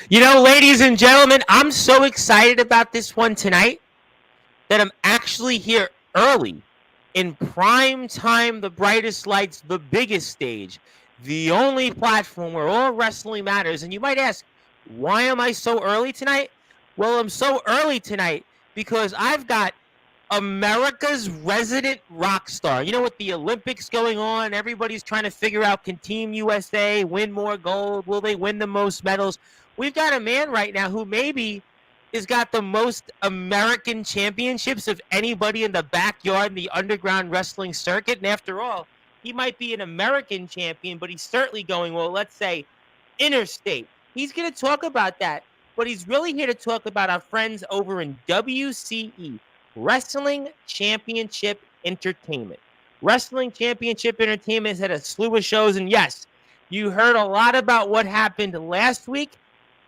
You know, ladies and gentlemen, I'm so excited about this one tonight that I'm actually here early in prime time, the brightest lights, the biggest stage, the only platform where all wrestling matters. And you might ask, why am I so early tonight? Well, I'm so early tonight because I've got America's resident rock star. You know, with the Olympics going on, everybody's trying to figure out, can Team USA win more gold? Will they win the most medals? We've got a man right now who maybe has got the most American championships of anybody in the backyard in the underground wrestling circuit. And after all, he might be an American champion, but he's certainly going, well, let's say interstate. He's going to talk about that, but he's really here to talk about our friends over in WCE, Wrestling Championship Entertainment. Wrestling Championship Entertainment has had a slew of shows, and yes, you heard a lot about what happened last week,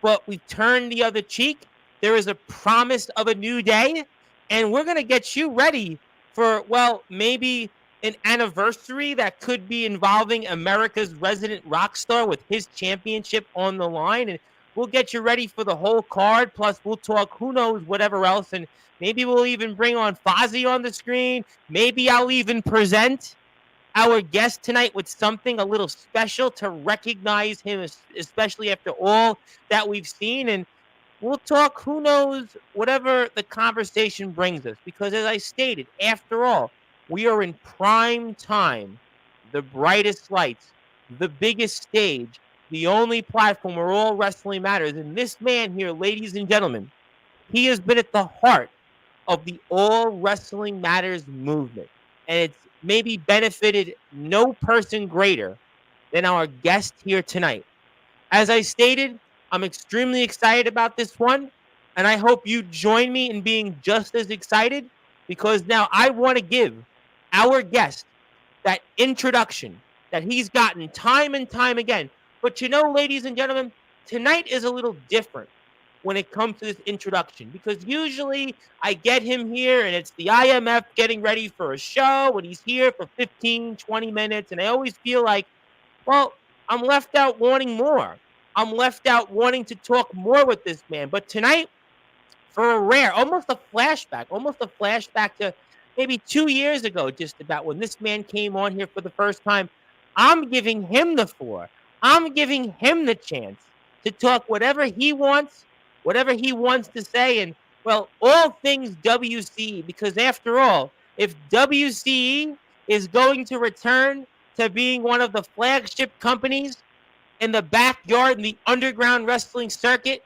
but we turned the other cheek. There is a promise of a new day, and we're going to get you ready for, well, maybe an anniversary that could be involving America's resident rock star with his championship on the line. And we'll get you ready for the whole card. Plus, we'll talk who knows whatever else. And maybe we'll even bring on Fozzy on the screen. Maybe I'll even present our guest tonight with something a little special to recognize him, especially after all that we've seen. And we'll talk who knows whatever the conversation brings us. Because as I stated, after all, we are in prime time, the brightest lights, the biggest stage, the only platform where all wrestling matters. And this man here, ladies and gentlemen, he has been at the heart of the All Wrestling Matters movement. And it's maybe benefited no person greater than our guest here tonight. As I stated, I'm extremely excited about this one, and I hope you join me in being just as excited, because now I want to give our guest that introduction that he's gotten time and time again. But you know, ladies and gentlemen, tonight is a little different when it comes to this introduction, because usually I get him here and it's the IMF getting ready for a show and he's here for 15, 20 minutes. And I always feel like, well, I'm left out wanting more. I'm left out wanting to talk more with this man. But tonight, for a rare, almost a flashback to maybe 2 years ago, just about, when this man came on here for the first time, I'm giving him the floor. I'm giving him the chance to talk whatever he wants to say, and, well, all things WCE, because after all, if WCE is going to return to being one of the flagship companies in the backyard in the underground wrestling circuit,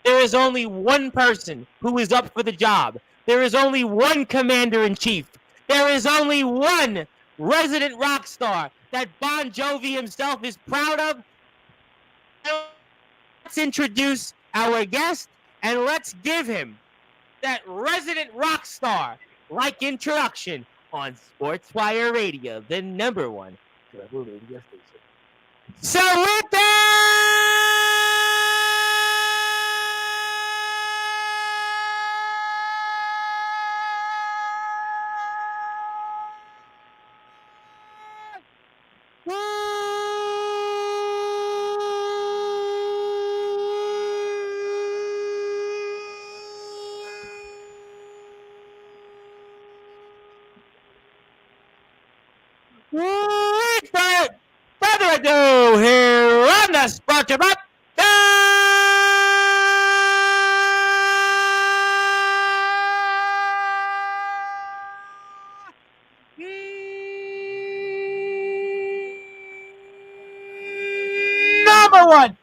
there is only one person who is up for the job. There is only one commander-in-chief. There is only one resident rock star that Bon Jovi himself is proud of. Let's introduce our guest, and let's give him that resident rock star-like introduction on Sportzwire Radio, the number one global radio station. So with that, without further ado, here on the Sportzwire. Number one.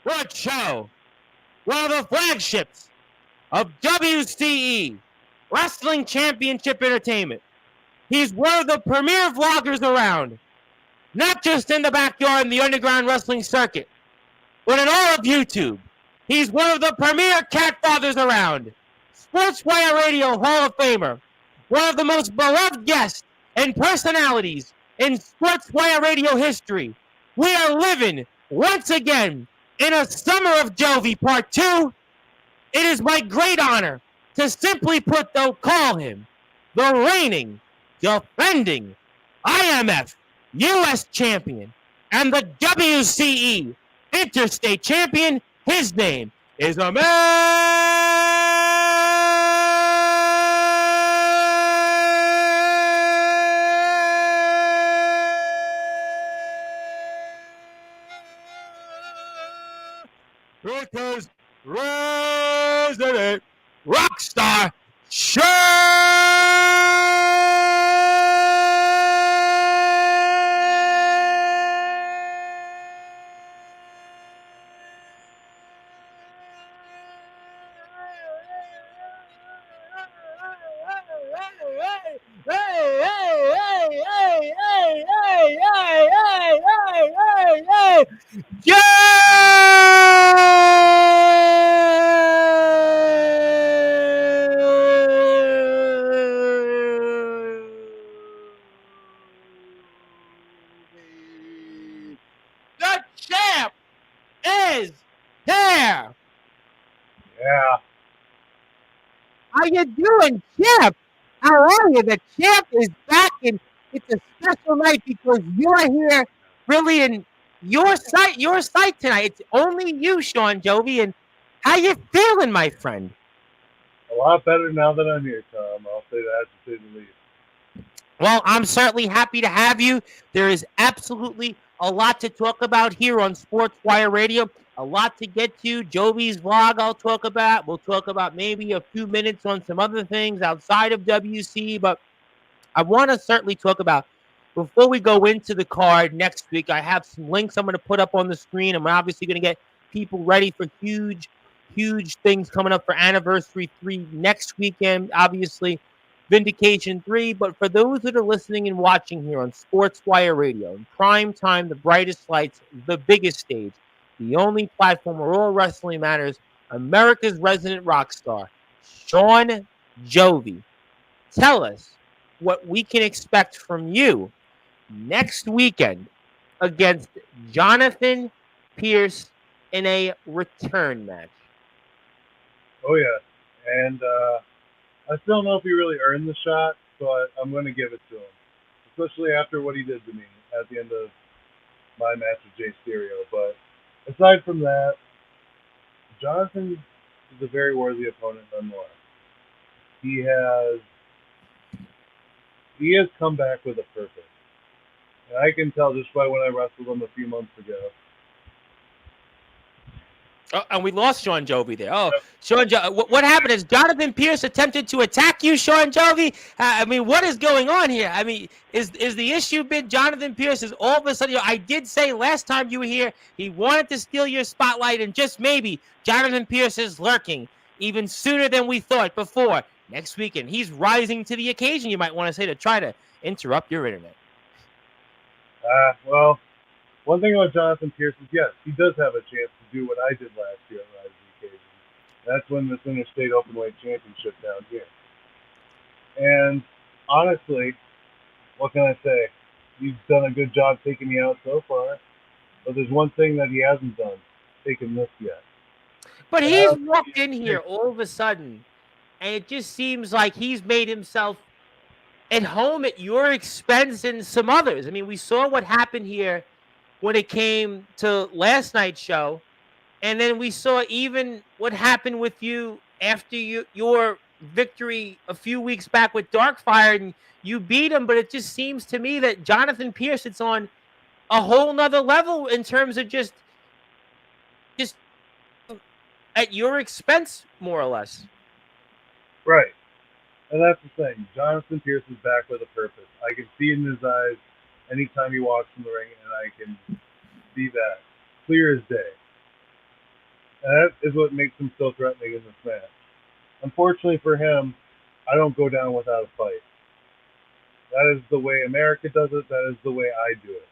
What show? One of the flagships of WCE, Wrestling Championship Entertainment. He's one of the premier vloggers around, not just in the backyard in the underground wrestling circuit, but in all of YouTube. He's one of the premier cat fathers around, Sportswire Radio Hall of Famer, one of the most beloved guests and personalities in Sportswire Radio history. We are living, once again, in a Summer of Jovi Part 2. It is my great honor to simply put, though, call him the reigning, defending IMF U.S. champion and the WCE interstate champion. His name is America's resident Rockstar, the champ is here. Yeah. How you doing, champ? How are you? The champ is back, and it's a special night because you're here, really in your sight tonight. It's only you, Shawn, Jovi, and how you feeling, my friend? A lot better now that I'm here, Tom. I'll say that to say the least. Well, I'm certainly happy to have you. There is absolutely a lot to talk about here on Sportswire Radio. A lot to get to. Jovi's vlog I'll talk about. We'll talk about maybe a few minutes on some other things outside of WC. But I want to certainly talk about, before we go into the card next week, I have some links I'm going to put up on the screen. I'm obviously going to get people ready for huge things coming up for Anniversary 3 next weekend. Obviously, Vindication 3, but for those that are listening and watching here on Sportswire Radio, in prime time, the brightest lights, the biggest stage, the only platform where all wrestling matters, America's resident rock star, Shawn Jovi. Tell us what we can expect from you next weekend against Jonathan Pierce in a return match. Oh, yeah. And I still don't know if he really earned the shot, but I'm going to give it to him, especially after what he did to me at the end of my match with Jay Stereo. But aside from that, Jonathan is a very worthy opponent nonetheless. He has come back with a purpose. And I can tell just by when I wrestled him a few months ago. Oh, and we lost Shawn Jovi there. Oh, Shawn, what happened is Jonathan Pierce attempted to attack you, Shawn Jovi. I mean, what is going on here? I mean, is the issue been Jonathan Pierce is all of a sudden? I did say last time you were here, he wanted to steal your spotlight, and just maybe Jonathan Pierce is lurking even sooner than we thought before. Next weekend, he's rising to the occasion, you might want to say, to try to interrupt your internet. Well, one thing about Jonathan Pierce is, yes, he does have a chance to do what I did last year on Rise of the Occasion. That's win this Interstate Openweight Championship down here. And honestly, what can I say? He's done a good job taking me out so far. But there's one thing that he hasn't done, taken this yet. But he's walked in here all of a sudden, and it just seems like he's made himself at home at your expense and some others. I mean, we saw what happened here when it came to last night's show, and then we saw even what happened with you after your victory a few weeks back with Darkfire, and you beat him. But it just seems to me that Jonathan Pierce, it's on a whole nother level in terms of just at your expense, more or less. Right. And that's the thing. Jonathan Pierce is back with a purpose. I can see it in his eyes anytime he walks in the ring, and I can see that clear as day. And that is what makes him so threatening in this match. Unfortunately for him, I don't go down without a fight. That is the way America does it. That is the way I do it.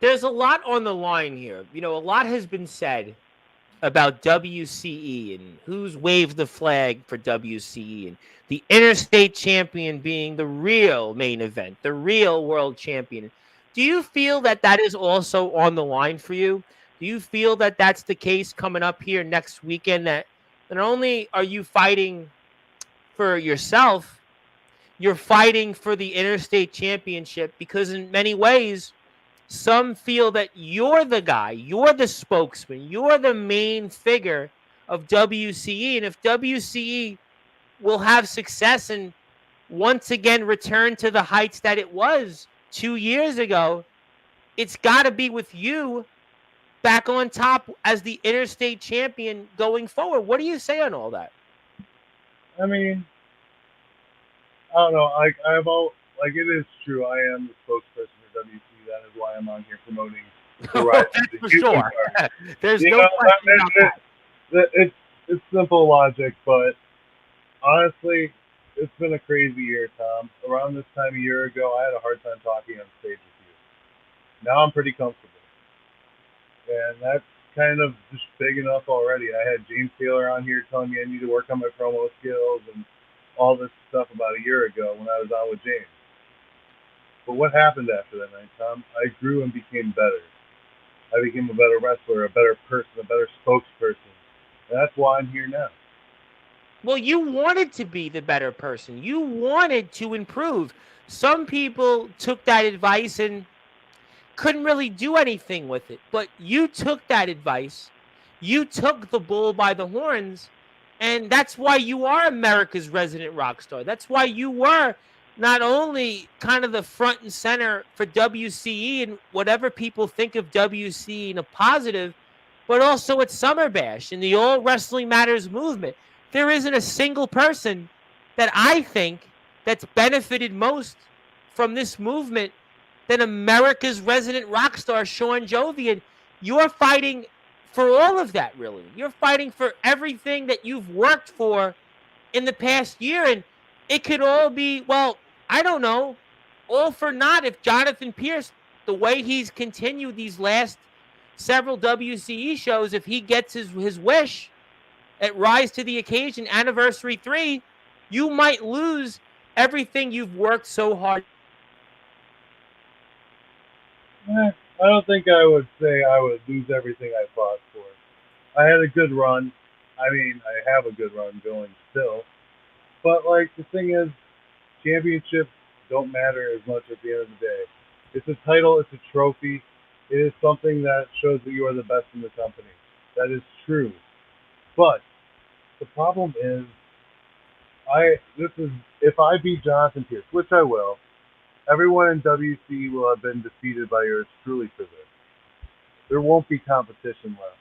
There's a lot on the line here. You know, a lot has been said about WCE and who's waved the flag for WCE and the interstate champion being the real main event, the real world champion. Do you feel that that is also on the line for you? Do you feel that that's the case coming up here next weekend, that not only are you fighting for yourself. You're fighting for the interstate championship because in many ways, some feel that you're the guy, you're the spokesman, you're the main figure of WCE. And if WCE will have success and once again return to the heights that it was 2 years ago, it's got to be with you back on top as the interstate champion going forward. What do you say on all that? I mean, I don't know. Like it is true. I am the spokesperson for WC. That is why I'm on here promoting the rise of the For Houston sure. card. There's no question about that. It's simple logic, but honestly, it's been a crazy year, Tom. Around this time a year ago, I had a hard time talking on stage with you. Now I'm pretty comfortable, and that's kind of just big enough already. I had James Taylor on here telling me I need to work on my promo skills and all this stuff about a year ago when I was on with James. But what happened after that night, Tom? I grew and became better. I became a better wrestler, a better person, a better spokesperson. And that's why I'm here now. Well, you wanted to be the better person. You wanted to improve. Some people took that advice and couldn't really do anything with it. But you took that advice. You took the bull by the horns. And that's why you are America's resident rock star. That's why you were not only kind of the front and center for WCE and whatever people think of WCE in a positive, but also at Summer Bash and the All Wrestling Matters movement. There isn't a single person that I think that's benefited most from this movement than America's resident rock star, Shawn Jovi. And you're fighting for all of that, really. You're fighting for everything that you've worked for in the past year. And it could all be, well, I don't know, all for naught if Jonathan Pierce, the way he's continued these last several WCE shows, if he gets his wish at Rise to the Occasion Anniversary 3, you might lose everything you've worked so hard. I don't think I would say I would lose everything I fought for. I had a good run. I mean, I have a good run going still. But, like, the thing is, championships don't matter as much at the end of the day. It's a title, it's a trophy. It is something that shows that you are the best in the company. That is true. But the problem is, if I beat Jonathan Pierce, which I will, everyone in WC will have been defeated by yours truly for this. There won't be competition left.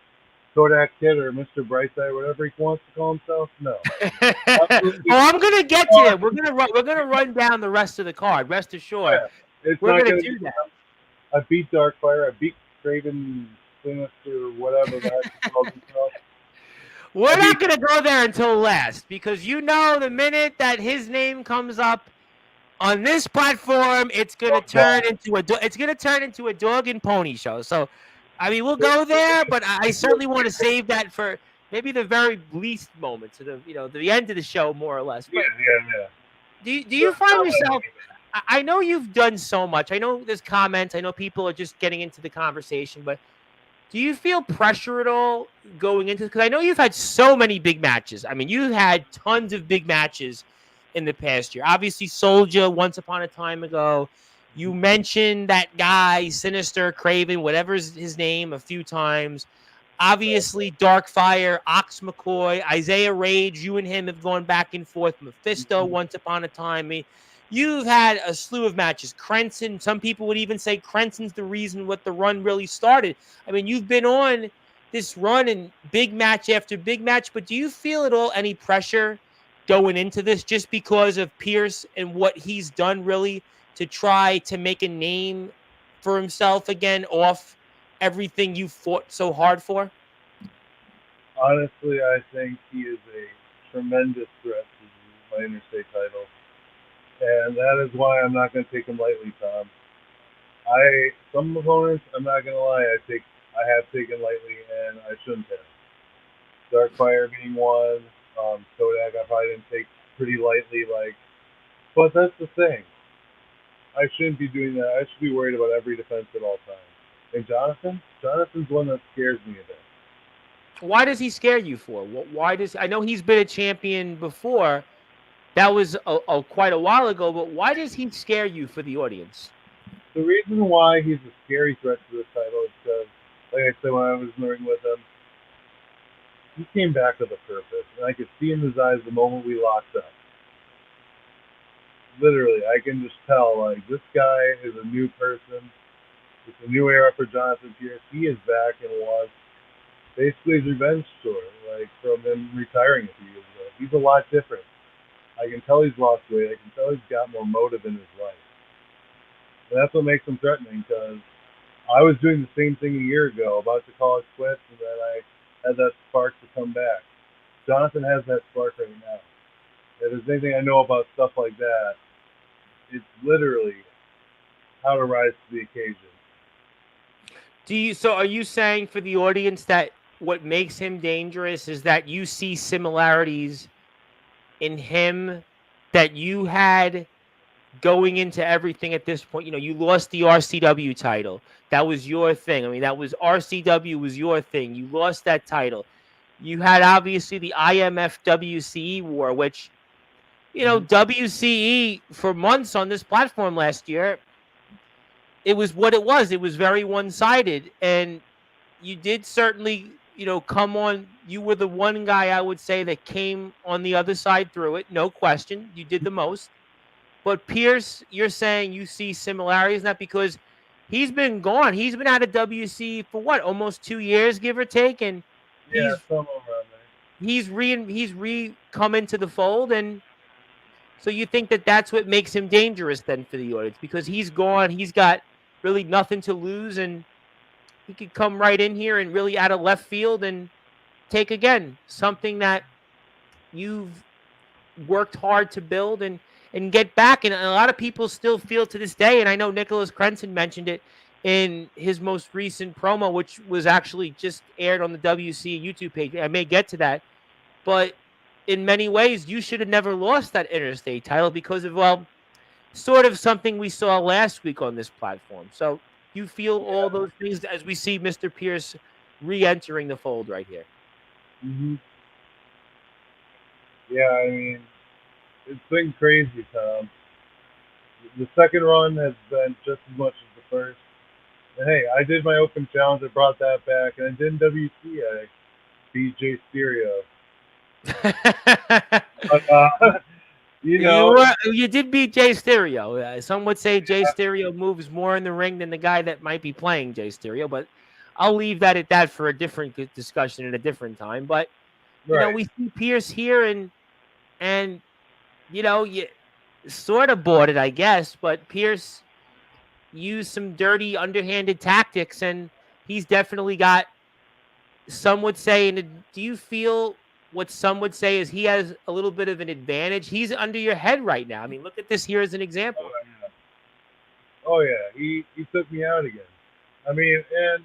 Kodak Kid or Mr. Brightside, whatever he wants to call himself, no. I'm gonna get to it. We're gonna run down the rest of the card. Rest assured, we're gonna do that. I beat Darkfire. I beat Craven Sinister, whatever the heck he calls himself. We're not gonna go there until last because you know the minute that his name comes up on this platform, it's gonna turn into a dog and pony show. So, I mean, we'll go there, but I certainly want to save that for maybe the very least moments of the end of the show, more or less. But yeah. Do you find yourself? I know you've done so much. I know there's comments. I know people are just getting into the conversation, but do you feel pressure at all going into? Because I know you've had so many big matches. I mean, you've had tons of big matches in the past year. Obviously, Soulja once upon a time ago. You mentioned that guy, Sinister, Craven, whatever's his name, a few times. Obviously, Darkfire, Ox McCoy, Isaiah Rage, you and him have gone back and forth. Mephisto once upon a time. I mean, you've had a slew of matches. Crenson, some people would even say Crenson's the reason what the run really started. I mean, you've been on this run and big match after big match, but do you feel at all any pressure going into this just because of Pierce and what he's done really to try to make a name for himself again off everything you fought so hard for? Honestly, I think he is a tremendous threat to my interstate title. And that is why I'm not going to take him lightly, Tom. Some opponents, I'm not going to lie, I have taken lightly, and I shouldn't have. Darkfire being one, Kodak I probably didn't take pretty lightly, but that's the thing. I shouldn't be doing that. I should be worried about every defense at all times. And Jonathan's one that scares me a bit. Why does he scare you for? I know he's been a champion before, That was quite a while ago, but why does he scare you for the audience? The reason why he's a scary threat to the title is because, like I said, when I was in the ring with him, he came back with a purpose, and I could see in his eyes the moment we locked up. Literally, I can just tell, like, this guy is a new person. It's a new era for Jonathan Pierce. He is back and wants basically his revenge story, like, from him retiring a few years ago. He's a lot different. I can tell he's lost weight. I can tell he's got more motive in his life. And that's what makes him threatening, because I was doing the same thing a year ago, about to call it quits, and then I had that spark to come back. Jonathan has that spark right now. If there's anything I know about stuff like that, it's literally how to rise to the occasion. So are you saying for the audience that what makes him dangerous is that you see similarities in him that you had going into everything at this point? You know, you lost the RCW title. That was your thing. I mean, that was RCW was your thing. You lost that title. You had obviously the IMF WCE war, which, you know, WCE for months on this platform last year, it was what it was. It was very one-sided. And you did certainly, you know, come on. You were the one guy, I would say, that came on the other side through it. No question. You did the most. But Pierce, you're saying you see similarities, not because he's been gone. He's been out of WC for what, almost 2 years, give or take, and Yeah, he's some around there. he's come into the fold. And so you think that that's what makes him dangerous then for the audience, because he's gone. He's got really nothing to lose, and he could come right in here and really out of left field and take again something that you've worked hard to build and get back. And a lot of people still feel to this day, and I know Nicholas Crenson mentioned it in his most recent promo, which was actually just aired on the WC YouTube page. I may get to that, but in many ways, you should have never lost that interstate title because of, well, sort of something we saw last week on this platform. So you feel all those things as we see Mr. Pierce re-entering the fold right here. Mm-hmm. Yeah, I mean, it's been crazy, Tom. The second run has been just as much as the first. And hey, I did my open challenge. I brought that back, and I did in WC. I beat Jay Stereo. But, you know, You did beat Jay Stereo. Some would say Jay Stereo moves more in the ring than the guy that might be playing Jay Stereo, but I'll leave that at that for a different discussion at a different time. But you know, right. we see Pierce here, and you know, you sort of bought it, I guess, but Pierce used some dirty, underhanded tactics, and he's definitely got, some would say, and do you feel what some would say is he has a little bit of an advantage? He's under your head right now. I mean, look at this here as an example. Oh yeah, he took me out again. I mean, and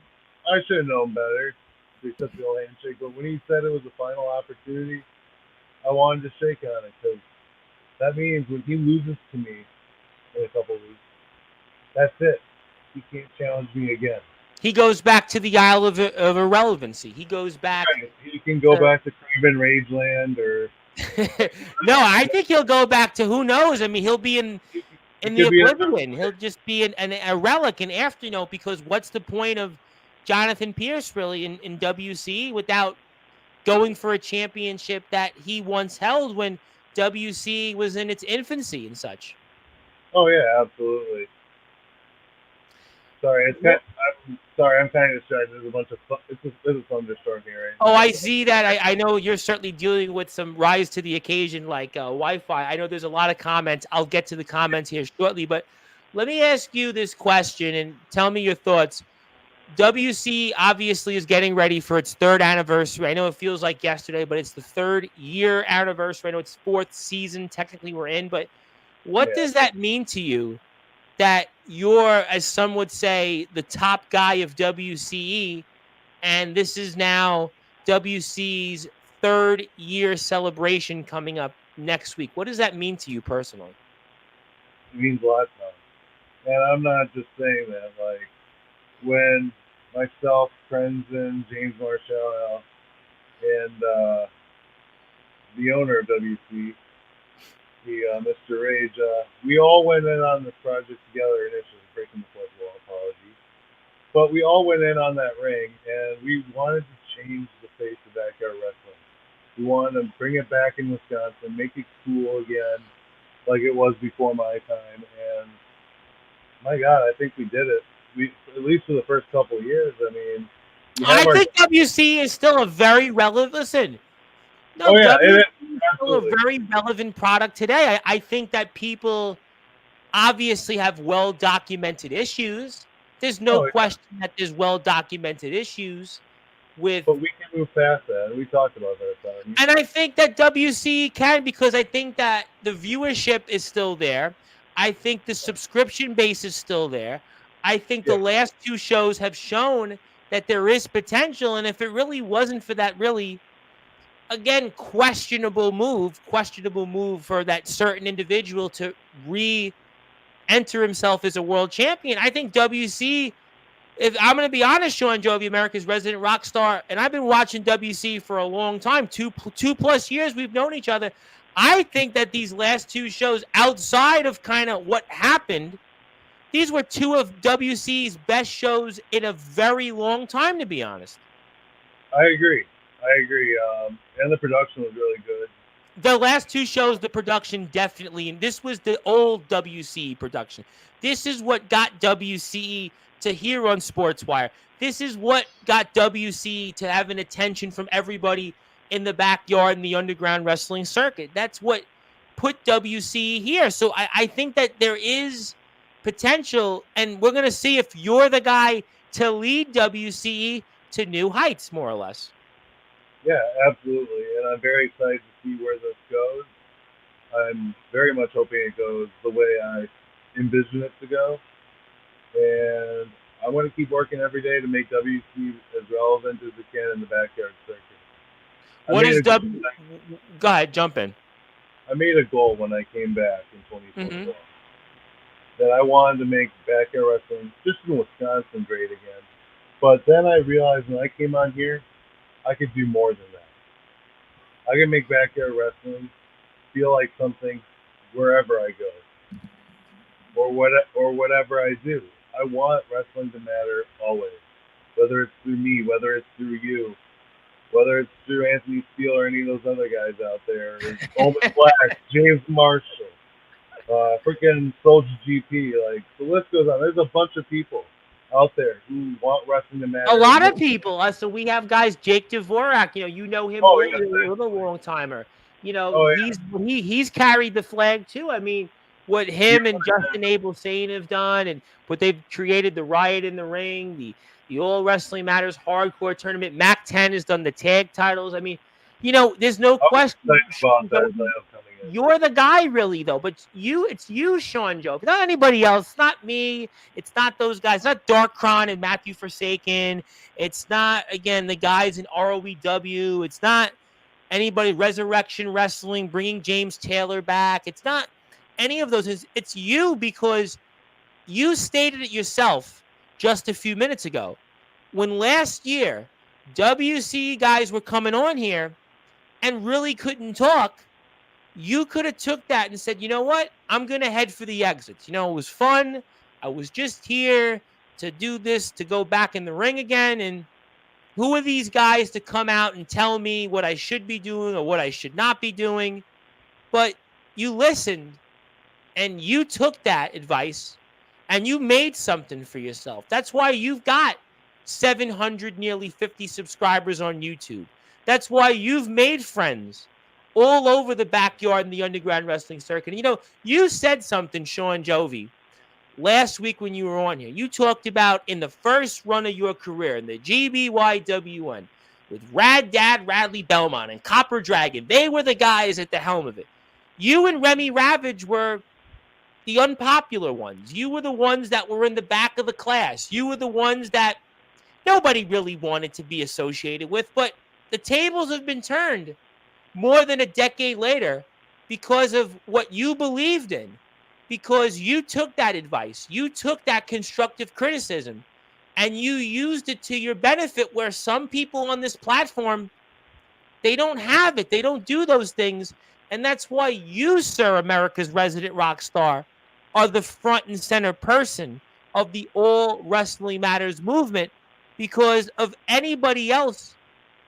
I should have known better to accept the old handshake. But when he said it was a final opportunity, I wanted to shake on it, because that means when he loses to me in a couple weeks, that's it. He can't challenge me again. He goes back to the Isle of Irrelevancy. He goes back. Right. He can go back to Craven Rageland, or no, I think he'll go back to, who knows. I mean, he'll be in the oblivion. He'll just be a relic, an afternote, because what's the point of Jonathan Pierce really in WC without going for a championship that he once held when WC was in its infancy and such? Oh yeah, absolutely. Sorry, I'm kind of distracted. There's a bunch of there's a thunderstorm here. Right? Oh, I see that. I know you're certainly dealing with some rise to the occasion, like Wi-Fi. I know there's a lot of comments. I'll get to the comments here shortly, but let me ask you this question and tell me your thoughts. WC obviously is getting ready for its 3rd anniversary. I know it feels like yesterday, but it's the 3rd year anniversary. I know it's 4th season technically we're in, but what does that mean to you that you're, as some would say, the top guy of WCE, and this is now WC's 3rd year celebration coming up next week? What does that mean to you personally? It means a lot, Tom. And I'm not just saying that. Like, when myself, Crenson, James Marshall, and the owner of WC Mr. Rage. We all went in on this project together initially, breaking the fourth wall, apologies. But we all went in on that ring, and we wanted to change the face of backyard wrestling. We wanted to bring it back in Wisconsin, make it cool again, like it was before my time. And my God, I think we did it. We, at least for the first couple of years. I mean, you I have our. think WC is still a very relevant. Listen, no, Oh yeah, it WC is is still a absolutely. very relevant product today. I think that people obviously have well documented issues. There's no Oh yeah, question that there's well documented issues with, but we can move past that. And we talked about that, Tom. and I think that WC can, because I think that the viewership is still there. I think the subscription base is still there. I think the Yeah, last two shows have shown that there is potential. And if it really wasn't for that really, again, questionable move for that certain individual to re-enter himself as a world champion, I think WC, if I'm going to be honest, Shawn, Jovi, America's resident rock star, and I've been watching WC for a long time, two plus years we've known each other. I think that these last two shows, outside of kind of what happened, these were two of WC's best shows in a very long time, to be honest. I agree. I agree. And the production was really good. The last two shows, the production definitely, and this was the old WCE production. This is what got WCE to here on Sportswire. This is what got WCE to have an attention from everybody in the backyard in the underground wrestling circuit. That's what put WCE here. So I think that there is potential, and we're going to see if you're the guy to lead WCE to new heights, more or less. Yeah, absolutely. And I'm very excited to see where this goes. I'm very much hoping it goes the way I envision it to go. And I want to keep working every day to make WC as relevant as it can in the backyard circuit. I What made is a goal, Go ahead, jump in. I made a goal when I came back in 2024 Mm-hmm. that I wanted to make backyard wrestling just in Wisconsin great again. But then I realized when I came on here, I could do more than that. I can make backyard wrestling feel like something wherever I go or whatever I do. I want wrestling to matter always, whether it's through me, whether it's through you, whether it's through Anthony Steele or any of those other guys out there, or Owen Black, James Marshall, freaking Soldier GP. Like the list goes on. There's a bunch of people out there who want wrestling to A matter. lot of people. So we have guys, Jake Dvorak. You know him, Oh yeah, a long timer. oh yeah. He's carried the flag too. I mean, what him and Justin Abel Sane have done, and what they've created, the Riot in the Ring, the All Wrestling Matters Hardcore Tournament. Mac 10 has done the tag titles. I mean, there's no question. About that You're the guy, really, though. But it's you, Shawn Jovi. Not anybody else. It's not me. It's not those guys. It's not Darkron and Matthew Forsaken. It's not, again, the guys in ROEW. It's not anybody, Resurrection Wrestling, bringing James Taylor back. It's not any of those. It's you, because you stated it yourself just a few minutes ago. When last year, WC guys were coming on here and really couldn't talk, you could have took that and said, you know what? I'm going to head for the exits. It was fun. I was just here to do this, to go back in the ring again. And who are these guys to come out and tell me what I should be doing or what I should not be doing? But you listened and you took that advice and you made something for yourself. That's why you've got 700, nearly 50 subscribers on YouTube. That's why you've made friends all over the backyard in the underground wrestling circuit. You said something, Shawn Jovi, last week when you were on here. You talked about in the first run of your career in the GBYWN with Rad Dad Radley Belmont and Copper Dragon. They were the guys at the helm of it. You and Remy Ravage were the unpopular ones. You were the ones that were in the back of the class. You were the ones that nobody really wanted to be associated with. But the tables have been turned more than a decade later because of what you believed in, because you took that advice, you took that constructive criticism, and you used it to your benefit, where some people on this platform, they don't have it. They don't do those things. And that's why you, sir, America's resident rock star, are the front and center person of the All Wrestling Matters movement, because of anybody else,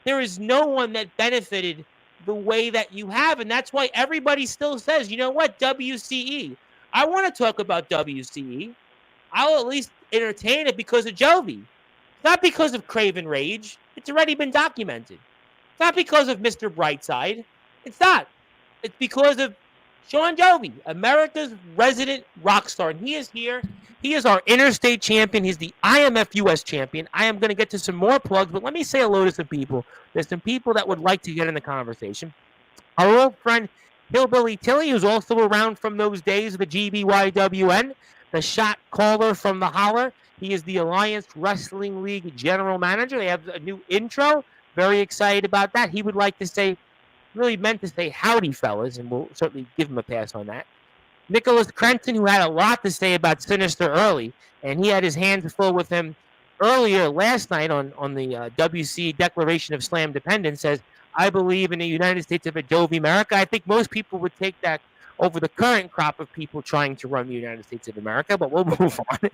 there is no one that benefited the way that you have. And that's why everybody still says, you know what, WCE. I want to talk about WCE. I'll at least entertain it because of Jovi. It's not because of Craven Rage. It's already been documented. It's not because of Mr. Brightside. It's not. It's because of Shawn Jovi, America's resident rock star. And he is here. He is our interstate champion. He's the IMF US champion. I am going to get to some more plugs, but let me say hello to some people. There's some people that would like to get in the conversation. Our old friend Hillbilly Tilly, who's also around from those days of the GBYWN, the shot caller from the holler. He is the Alliance Wrestling League general manager. They have a new intro. Very excited about that. He would like to say, really meant to say howdy, fellas, and we'll certainly give him a pass on that. Nicholas Crenton, who had a lot to say about Sinister early, and he had his hands full with him earlier last night on the WC Declaration of Slam Dependence, says, I believe in the United States of Adobe America. I think most people would take that over the current crop of people trying to run the United States of America, but we'll move on.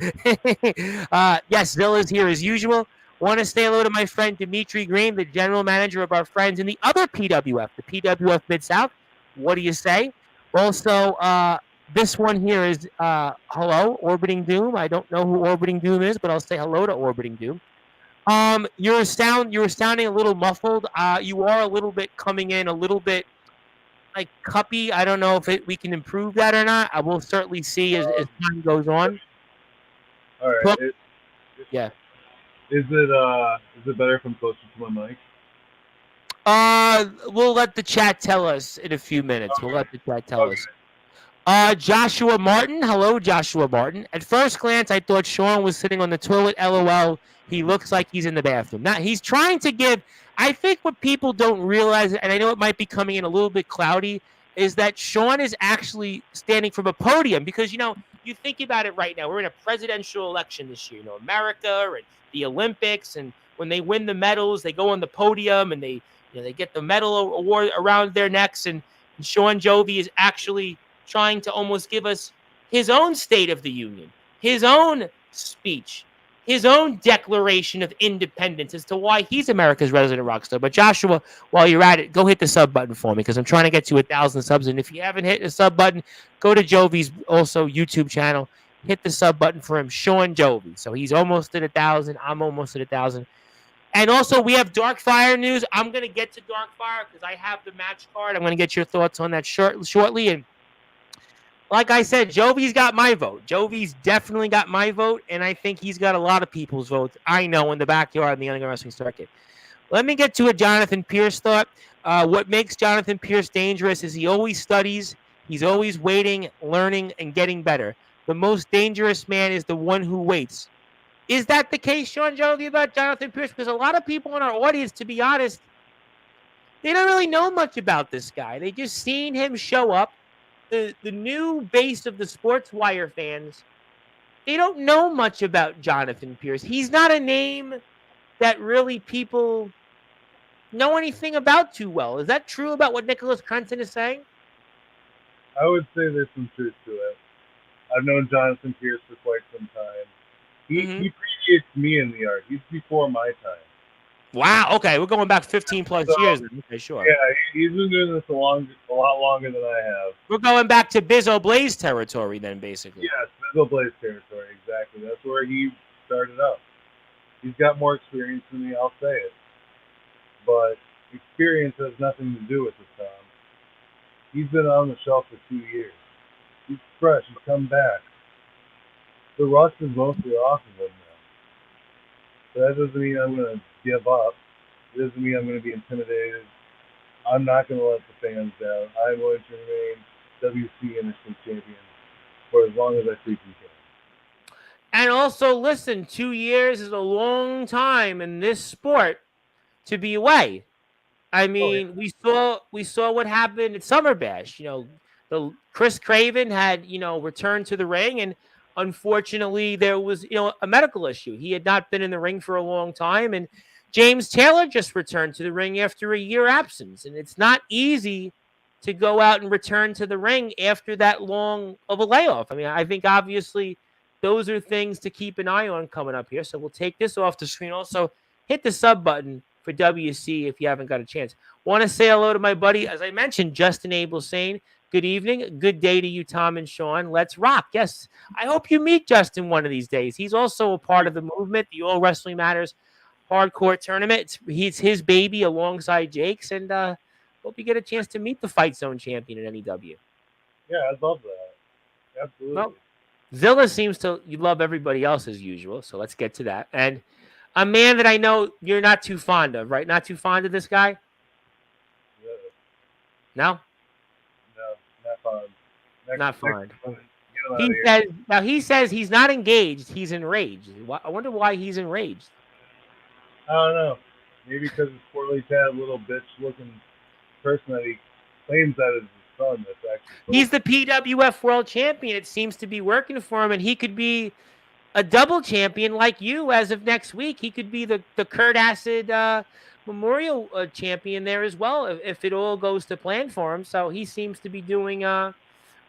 Yes, Zilla's here as usual. Want to say hello to my friend Dimitri Green, the general manager of our friends in the other PWF, the PWF Mid-South. What do you say? Also, this one here is hello, Orbiting Doom. I don't know who Orbiting Doom is, but I'll say hello to Orbiting Doom. You're sounding a little muffled. You are a little bit coming in a little bit like cuppy. I don't know if we can improve that or not. I will certainly see as time goes on. All right. Yeah. Is it better if I'm closer to my mic? We'll let the chat tell us in a few minutes. Okay. We'll let the chat tell us. Joshua Martin. Hello, Joshua Martin. At first glance, I thought Shawn was sitting on the toilet. LOL. He looks like he's in the bathroom. Now, he's trying to give... I think what people don't realize, and I know it might be coming in a little bit cloudy, is that Shawn is actually standing from a podium because, you think about it right now. We're in a presidential election this year. America and the Olympics, and when they win the medals, they go on the podium and they get the medal award around their necks. And Shawn Jovi is actually trying to almost give us his own State of the Union, his own speech, his own declaration of independence as to why he's America's resident rock star. But Joshua, while you're at it, go hit the sub button for me because I'm trying to get to 1,000 subs. And if you haven't hit the sub button, go to Jovi's also YouTube channel. Hit the sub button for him, Shawn Jovi. So he's almost at 1,000. I'm almost at 1,000. And also, we have Darkfire news. I'm going to get to Darkfire because I have the match card. I'm going to get your thoughts on that shortly. And like I said, Jovi's got my vote. Jovi's definitely got my vote, and I think he's got a lot of people's votes, I know, in the backyard in the underground wrestling circuit. Let me get to a Jonathan Pierce thought. What makes Jonathan Pierce dangerous is he always studies. He's always waiting, learning, and getting better. The most dangerous man is the one who waits. Is that the case, Shawn Jovi, about Jonathan Pierce? Because a lot of people in our audience, to be honest, they don't really know much about this guy. They just seen him show up. The new base of the Sportswire fans, they don't know much about Jonathan Pierce. He's not a name that really people know anything about too well. Is that true about what Nicholas Crenton is saying? I would say there's some truth to it. I've known Jonathan Pierce for quite some time. He predates me in the art. He's before my time. Wow. Okay, we're going back 15 plus years. Okay, sure. Yeah, he's been doing this a lot longer than I have. We're going back to Bizzo Blaze territory then, basically. Yes, Bizzo Blaze territory, exactly. That's where he started up. He's got more experience than me, I'll say it. But experience has nothing to do with this, Tom. He's been on the shelf for 2 years. He's fresh. He's come back. The rust is mostly off of him now. So that doesn't mean I'm going to give up. It doesn't mean I'm going to be intimidated. I'm not going to let the fans down. I'm going to remain WC Interstate Champion for as long as I freaking can. And also, listen, 2 years is a long time in this sport to be away. I mean, we saw what happened at Summer Bash. The Chris Craven had, returned to the ring, and unfortunately there was, a medical issue. He had not been in the ring for a long time, and James Taylor just returned to the ring after a year absence. And it's not easy to go out and return to the ring after that long of a layoff. I mean, I think obviously those are things to keep an eye on coming up here. So we'll take this off the screen. Also, hit the sub button for WC if you haven't got a chance. Want to say hello to my buddy, as I mentioned, Justin Abel saying, good evening, good day to you, Tom and Shawn. Let's rock. Yes, I hope you meet Justin one of these days. He's also a part of the movement, the All Wrestling Matters Hardcore Tournament. He's his baby alongside Jake's, and hope you get a chance to meet the Fight Zone champion at NEW. Yeah, I'd love that. Absolutely. Well, Zilla seems to love everybody else as usual, so let's get to that. And a man that I know you're not too fond of, right? Not too fond of this guy? Yeah. No? No, not fond. Not fond. He he says he's not engaged, he's enraged. I wonder why he's enraged. I don't know. Maybe because his poorly tattooed little bitch-looking person that he claims that is his son. That's actually cool. He's the PWF World Champion. It seems to be working for him, and he could be a double champion like you as of next week. He could be the Kurt Acid Memorial champion there as well if it all goes to plan for him. So he seems to be doing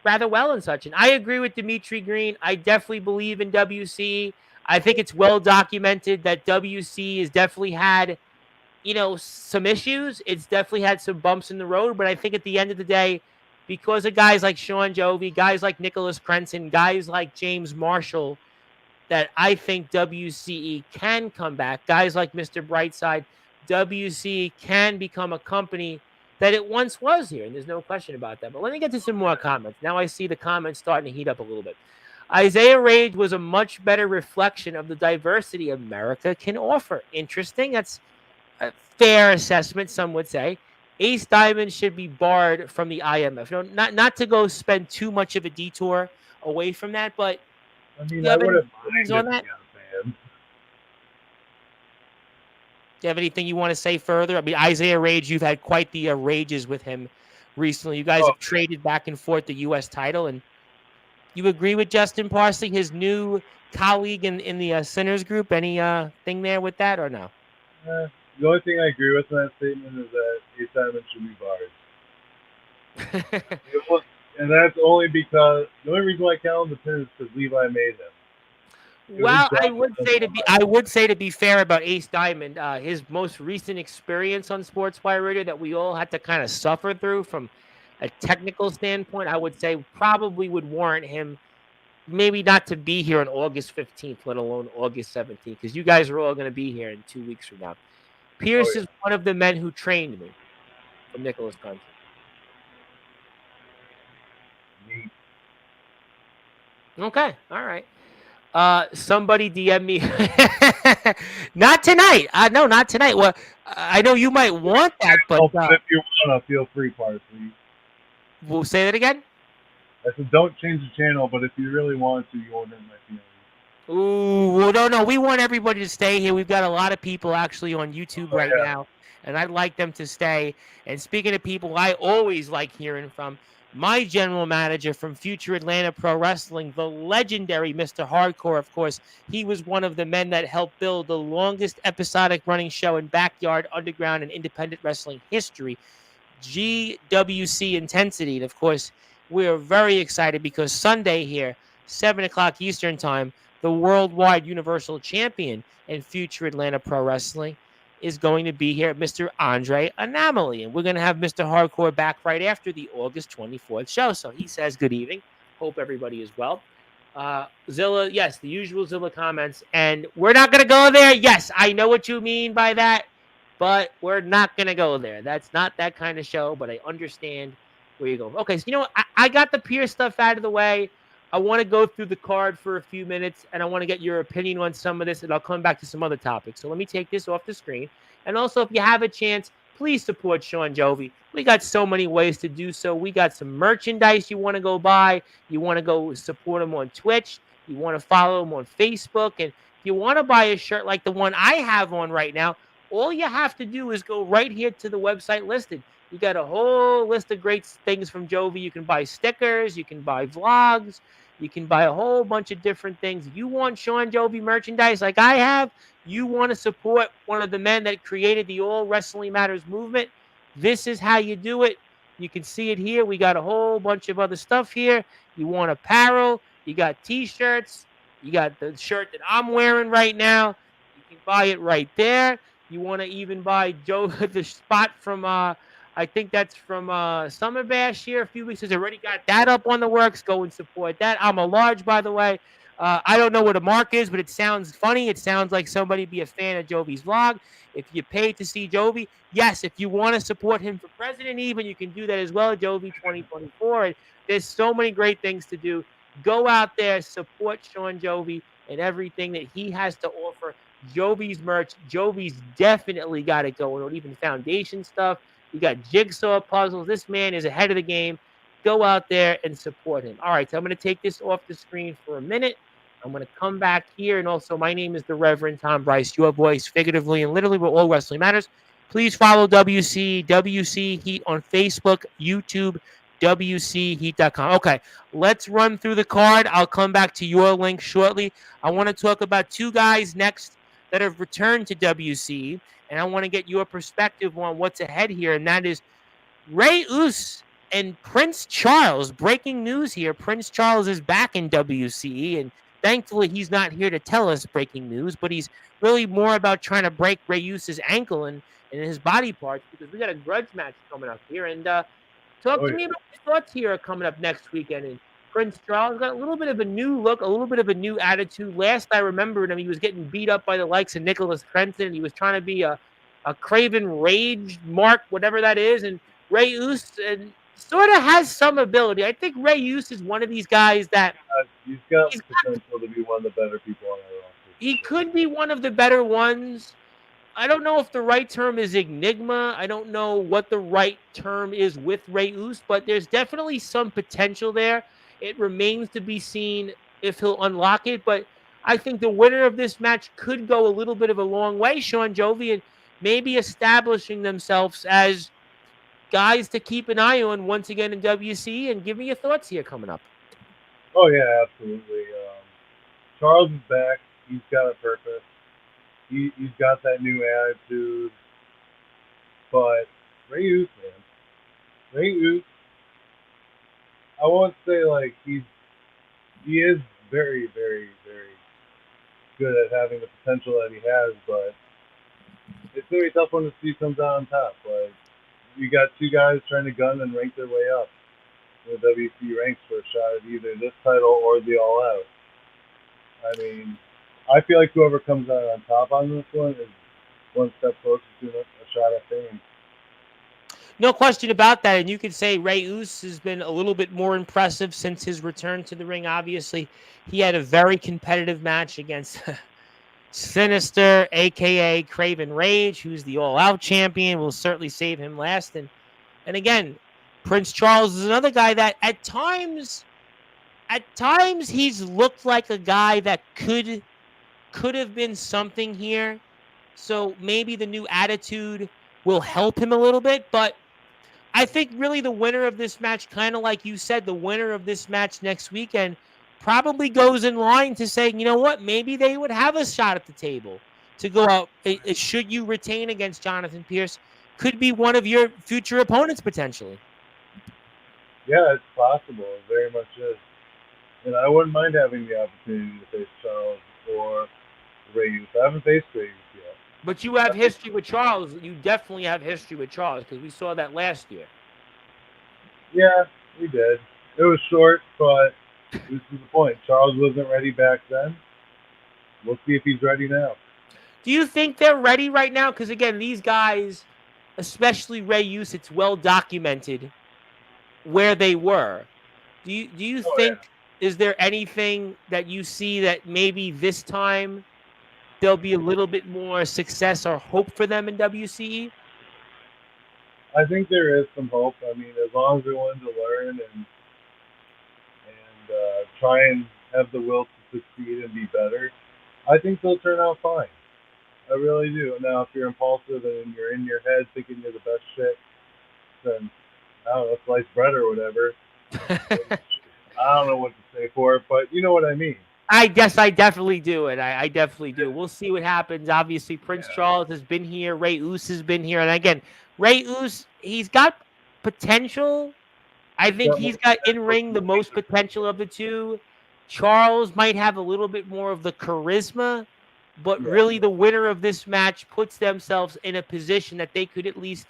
rather well and such. And I agree with Dimitri Green. I definitely believe in WC. I think it's well documented that WC has definitely had, some issues. It's definitely had some bumps in the road. But I think at the end of the day, because of guys like Shawn Jovi, guys like Nicholas Crenson, guys like James Marshall, that I think WCE can come back. Guys like Mr. Brightside, WCE can become a company that it once was here, and there's no question about that. But let me get to some more comments. Now I see the comments starting to heat up a little bit. Isaiah Rage was a much better reflection of the diversity America can offer. Interesting. That's a fair assessment, some would say. Ace Diamond should be barred from the IMF. Not to go spend too much of a detour away from that, but I mean, I would have on that. Do you have anything you want to say further? I mean, Isaiah Rage, you've had quite the rages with him recently. You guys have traded back and forth the U.S. title, and you agree with Justin Parsley, his new colleague in the Sinners group? Any thing there with that or no? The only thing I agree with in that statement is that Ace Diamond should be barred. And that's only because the only reason why I count him the pin is because Levi made him. Well, I would say to be fair about Ace Diamond, his most recent experience on Sportswire Radio that we all had to kind of suffer through from a technical standpoint, I would say probably would warrant him maybe not to be here on August 15th, let alone August 17th, because you guys are all going to be here in 2 weeks from now. Pierce is one of the men who trained me from Nicholas Crenson. Okay, all right. Somebody DM me. Not tonight. No, not tonight. Well, I know you might want that, but if you want to, feel free, Parsley. We'll say that again. I said, don't change the channel, but if you really want to, you won't hurt my feelings. Ooh, well, no. We want everybody to stay here. We've got a lot of people actually on YouTube now, and I'd like them to stay. And speaking of people I always like hearing from, my general manager from Future Atlanta Pro Wrestling, the legendary Mr. Hardcore, of course. He was one of the men that helped build the longest episodic running show in backyard, underground, and independent wrestling history, GWC Intensity. And, of course, we are very excited because Sunday here, 7 o'clock Eastern Time, the worldwide Universal Champion in Future Atlanta Pro Wrestling is going to be here, Mr. Andre Anomaly. And we're going to have Mr. Hardcore back right after the August 24th show. So he says good evening. Hope everybody is well. Zilla, yes, the usual Zilla comments. And we're not going to go there. Yes, I know what you mean by that, but we're not going to go there. That's not that kind of show, but I understand where you're going. Okay, so you know what? I got the Pierce stuff out of the way. I want to go through the card for a few minutes, and I want to get your opinion on some of this, and I'll come back to some other topics. So let me take this off the screen. And also, if you have a chance, please support Shawn Jovi. We got so many ways to do so. We got some merchandise you want to go buy. You want to go support him on Twitch. You want to follow him on Facebook. And if you want to buy a shirt like the one I have on right now, all you have to do is go right here to the website listed. You got a whole list of great things from Jovi. You can buy stickers. You can buy vlogs. You can buy a whole bunch of different things. You want Shawn Jovi merchandise like I have? You want to support one of the men that created the All Wrestling Matters movement? This is how you do it. You can see it here. We got a whole bunch of other stuff here. You want apparel, you got t-shirts, you got the shirt that I'm wearing right now. You can buy it right there. You want to even buy Joe the spot from I think that's from Summer Bash here a few weeks. Has already got that up on the works. Go and support that. I'm a large, by the way. I don't know what a mark is, but it sounds funny. It sounds like somebody be a fan of Jovi's vlog. If you paid to see Jovi, yes, if you want to support him for president, even you can do that as well. Jovi 2024. And there's so many great things to do. Go out there, support Shawn Jovi and everything that he has to offer. Jovi's merch. Jovi's definitely got it going on, even foundation stuff. You got jigsaw puzzles. This man is ahead of the game. Go out there and support him. All right, so I'm going to take this off the screen for a minute. I'm going to come back here. And also, my name is the Reverend Tom Bryce, your voice, figuratively and literally, where all wrestling matters. Please follow WC Heat on Facebook, YouTube, WCHeat.com. Okay, let's run through the card. I'll come back to your link shortly. I want to talk about two guys next that have returned to WC, and I want to get your perspective on what's ahead here, and that is Rey Uso and Prince Charles. Breaking news here. Prince Charles is back in WCE, and thankfully he's not here to tell us breaking news, but he's really more about trying to break Rey Uso's ankle and his body parts, because we got a grudge match coming up here. And talk to me about your thoughts here coming up next weekend. And Prince Charles got a little bit of a new look, a little bit of a new attitude. Last I remembered him, he was getting beat up by the likes of Nicholas Crenton, and he was trying to be a Craven Rage mark, whatever that is. And Rey Uso sort of has some ability. I think Rey Uso is one of these guys that he's got potential to be one of the better people on our roster. He could be one of the better ones. I don't know if the right term is enigma. I don't know what the right term is with Rey Uso, but there's definitely some potential there. It remains to be seen if he'll unlock it, but I think the winner of this match could go a little bit of a long way, Shawn Jovi, and maybe establishing themselves as guys to keep an eye on once again in WC. And give me your thoughts here coming up. Oh, yeah, absolutely. Charles is back. He's got a purpose. He's got that new attitude. But Rey Uso, man. Rey Uso, I won't say like he is very, very, very good at having the potential that he has, but it's going to be a tough one to see comes out on top. Like, you got two guys trying to gun and rank their way up in the WC ranks for a shot at either this title or the All Out. I mean, I feel like whoever comes out on top on this one is one step closer to a shot at fame. No question about that. And you could say Rey Uso has been a little bit more impressive since his return to the ring. Obviously, he had a very competitive match against Sinister, a.k.a. Craven Rage, who's the all-out champion. We'll certainly save him last. And again, Prince Charles is another guy that at times he's looked like a guy that could have been something here. So maybe the new attitude will help him a little bit. But I think really the winner of this match, kind of like you said, the winner of this match next weekend probably goes in line to saying, you know what, maybe they would have a shot at the table to go out. Should you retain against Jonathan Pierce, could be one of your future opponents potentially. Yeah, it's possible. It very much is. And I wouldn't mind having the opportunity to face Charles or Rey Uso. I haven't faced Rey Uso yet. But you have history with Charles. You definitely have history with Charles because we saw that last year. Yeah, we did. It was short, but this is the point. Charles wasn't ready back then. We'll see if he's ready now. Do you think they're ready right now? Because, again, these guys, especially Rey Uso, it's well documented where they were. Do you think, is there anything that you see that maybe this time there'll be a little bit more success or hope for them in WCE? I think there is some hope. I mean, as long as they're willing to learn and try and have the will to succeed and be better, I think they'll turn out fine. I really do. Now, if you're impulsive and you're in your head thinking you're the best shit, then, I don't know, sliced bread or whatever. I don't know what to say for it, but you know what I mean. I guess I definitely do, and I definitely do. We'll see what happens. Obviously, Prince Charles has been here. Rey Uso has been here. And again, Rey Uso, he's got potential. I think he's got in ring the most potential of the two. Charles might have a little bit more of the charisma, but really the winner of this match puts themselves in a position that they could at least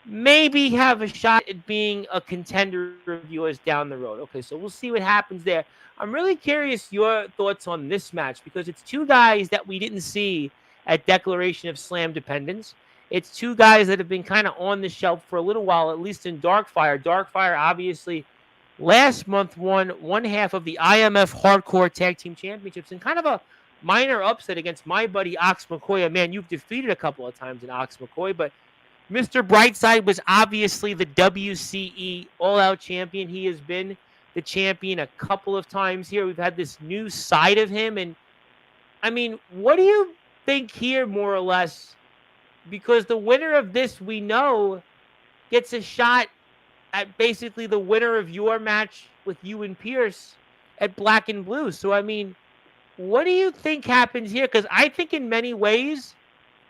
maybe have a shot at being a contender of yours down the road. Okay, so we'll see what happens there. I'm really curious your thoughts on this match because it's two guys that we didn't see at Declaration of Slam Dependence. It's two guys that have been kind of on the shelf for a little while, at least in Darkfire. Darkfire obviously last month won one half of the IMF Hardcore Tag Team Championships and kind of a minor upset against my buddy Ox McCoy. Man, you've defeated a couple of times in Ox McCoy, but Mr. Brightside was obviously the WCE All-Out Champion. He has been the champion a couple of times here. We've had this new side of him. And, I mean, what do you think here, more or less? Because the winner of this, we know, gets a shot at basically the winner of your match with you and Pierce at Black and Blue. So, I mean, what do you think happens here? Because I think in many ways,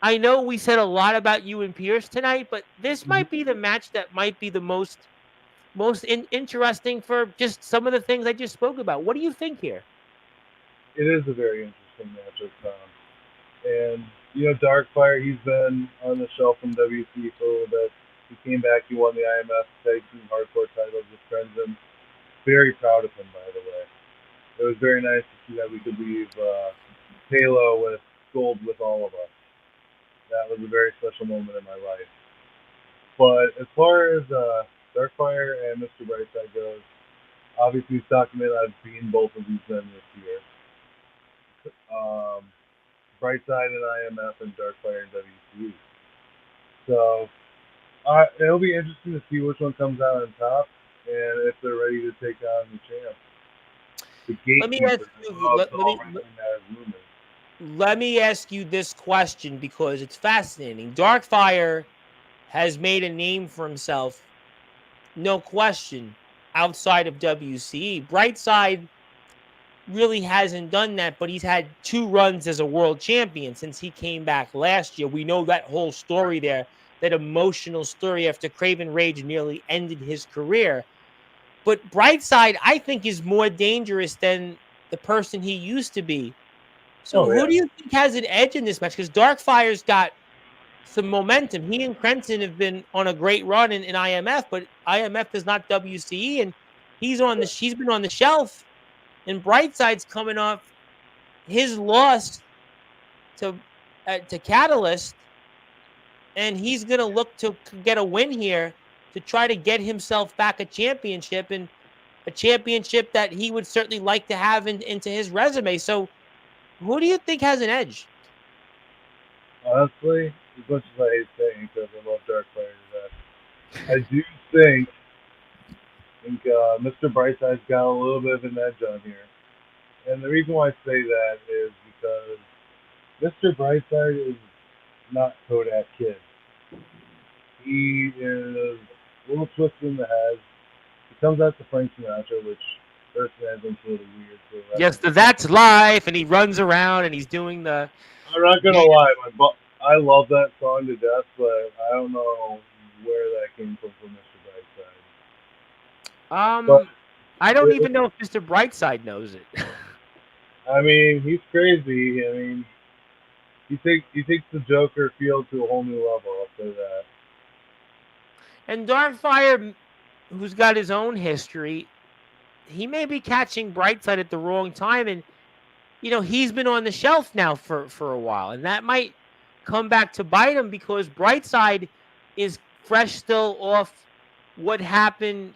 I know we said a lot about you and Pierce tonight, but this might be the match that might be the most interesting for just some of the things I just spoke about. What do you think here? It is a very interesting matchup, Tom. And, Darkfire, he's been on the shelf from WC for a little bit. He came back, he won the IMF Tag Team Hardcore titles with Crimson. Very proud of him, by the way. It was very nice to see that we could leave Halo with gold with all of us. That was a very special moment in my life. But as far as Darkfire and Mr. Brightside goes, obviously he's documented I've seen both of these men this year. Brightside and IMF and Darkfire and WCE. So it'll be interesting to see which one comes out on top and if they're ready to take on the champ. The gatekeepers let me ask you this question because it's fascinating. Darkfire has made a name for himself, no question, outside of WCE. Brightside really hasn't done that, but he's had 2 runs as a world champion since he came back last year. We know that whole story there, that emotional story after Craven Rage nearly ended his career. But Brightside, I think, is more dangerous than the person he used to be. So who do you think has an edge in this match? Because Darkfire's got some momentum. He and Crenson have been on a great run in IMF, but IMF is not WCE, and he's been on the shelf. And Brightside's coming off his loss to Catalyst, and he's going to look to get a win here to try to get himself back a championship, and a championship that he would certainly like to have into his resume. So who do you think has an edge? Honestly, as much as I hate saying because I love Darkfire to death, I do think Mr. Brightside's got a little bit of an edge on here. And the reason why I say that is because Mr. Brightside is not Kodak Kid. He is a little twisted in the head. He comes out to Frank Sinatra, which personally I think is a little weird. Yes, that's life, and he runs around and he's doing the... I'm not going to lie, I love that song to death, but I don't know where that came from Mr. Brightside. But I don't even know if Mr. Brightside knows it. I mean, he's crazy. I mean, he takes the Joker field to a whole new level, I'll say that. And Darkfire, who's got his own history, he may be catching Brightside at the wrong time, and he's been on the shelf now for a while, and that might come back to bite him because Brightside is fresh still off what happened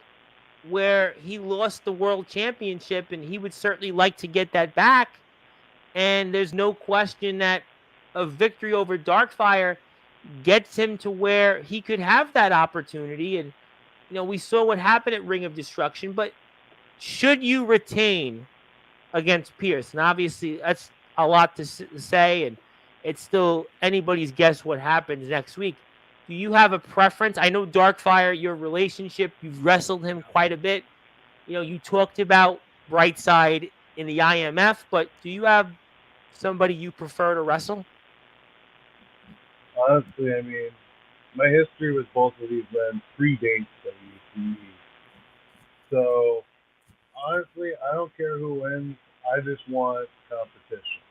where he lost the world championship, and he would certainly like to get that back. And there's no question that a victory over Darkfire gets him to where he could have that opportunity. And we saw what happened at Ring of Destruction, but should you retain against Pierce? And obviously that's a lot to say, and it's still anybody's guess what happens next week. Do you have a preference? I know Darkfire, your relationship, you've wrestled him quite a bit. You talked about Brightside in the IMF, but do you have somebody you prefer to wrestle? Honestly, I mean, My history with both of these men predates WCE. So honestly, I don't care who wins. I just want competition.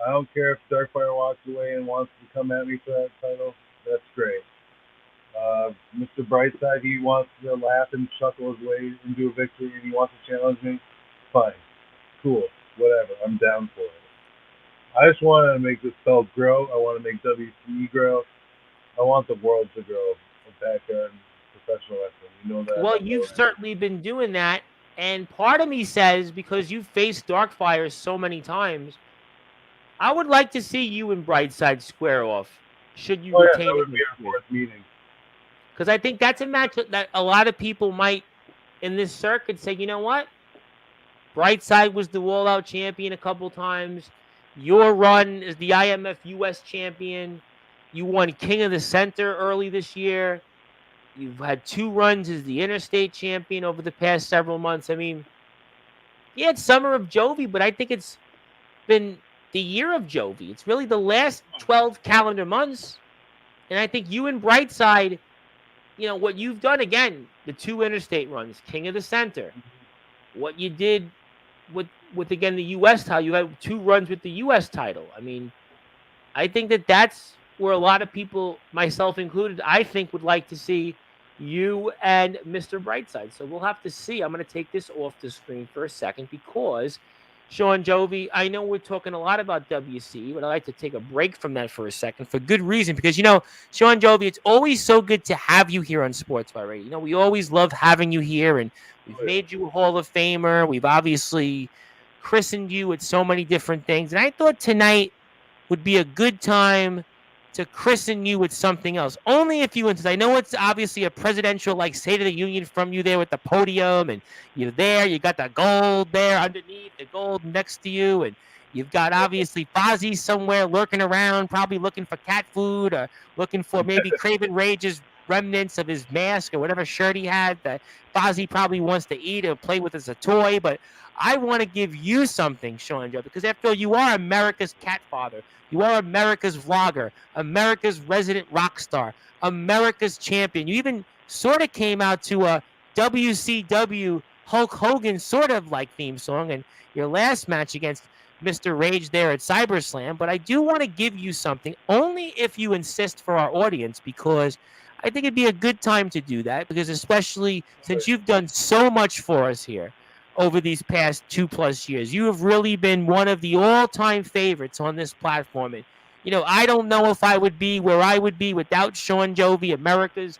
I don't care if Darkfire walks away and wants to come at me for that title. That's great. Mr. Brightside, he wants to laugh and chuckle his way into a victory and he wants to challenge me. Fine. Cool. Whatever. I'm down for it. I just want to make this belt grow. I want to make WCE grow. I want the world to grow back in professional wrestling. You know that. Well, you've certainly been doing that. And part of me says, because you've faced Darkfire so many times, I would like to see you and Brightside square off. Should you retain that would be our fourth meeting. Because I think that's a match that a lot of people might, in this circuit, say, you know what? Brightside was the All-Out champion a couple times. Your run as the IMF US champion. You won King of the Center early this year. You've had 2 runs as the Interstate champion over the past several months. I mean, you had Summer of Jovi, but I think it's been the year of Jovi. It's really the last 12 calendar months. And I think you and Brightside, you know, what you've done, again, the 2 Interstate runs, King of the Center, what you did with again, the U.S. title, you had 2 runs with the U.S. title. I mean, I think that's where a lot of people, myself included, I think would like to see you and Mr. Brightside. So we'll have to see. I'm going to take this off the screen for a second because, Shawn, Jovi, I know we're talking a lot about WC, but I'd like to take a break from that for a second for good reason. Because, you know, Shawn, Jovi, it's always so good to have you here on Sportswire Radio. You know, we always love having you here, and we've made you a Hall of Famer. We've obviously christened you with so many different things. And I thought tonight would be a good time to christen you with something else. Only if you insist. I know it's obviously a presidential, like, State of the Union from you there with the podium, and you're there. You got the gold there underneath, the gold next to you, and you've got obviously Fozzy somewhere lurking around, probably looking for cat food or looking for maybe Craven Rage's remnants of his mask or whatever shirt he had that Fozzy probably wants to eat or play with as a toy. But I want to give you something, Shawn Joe, because after all, you are America's cat father. You are America's vlogger, America's resident rock star, America's champion. You even sort of came out to a WCW Hulk Hogan sort of like theme song in your last match against Mr. Rage there at CyberSlam. But I do want to give you something, only if you insist for our audience, because I think it'd be a good time to do that, because especially since you've done so much for us here over these past 2+ years. You have really been one of the all-time favorites on this platform. And, you know, I don't know if I would be where I would be without Shawn Jovi, America's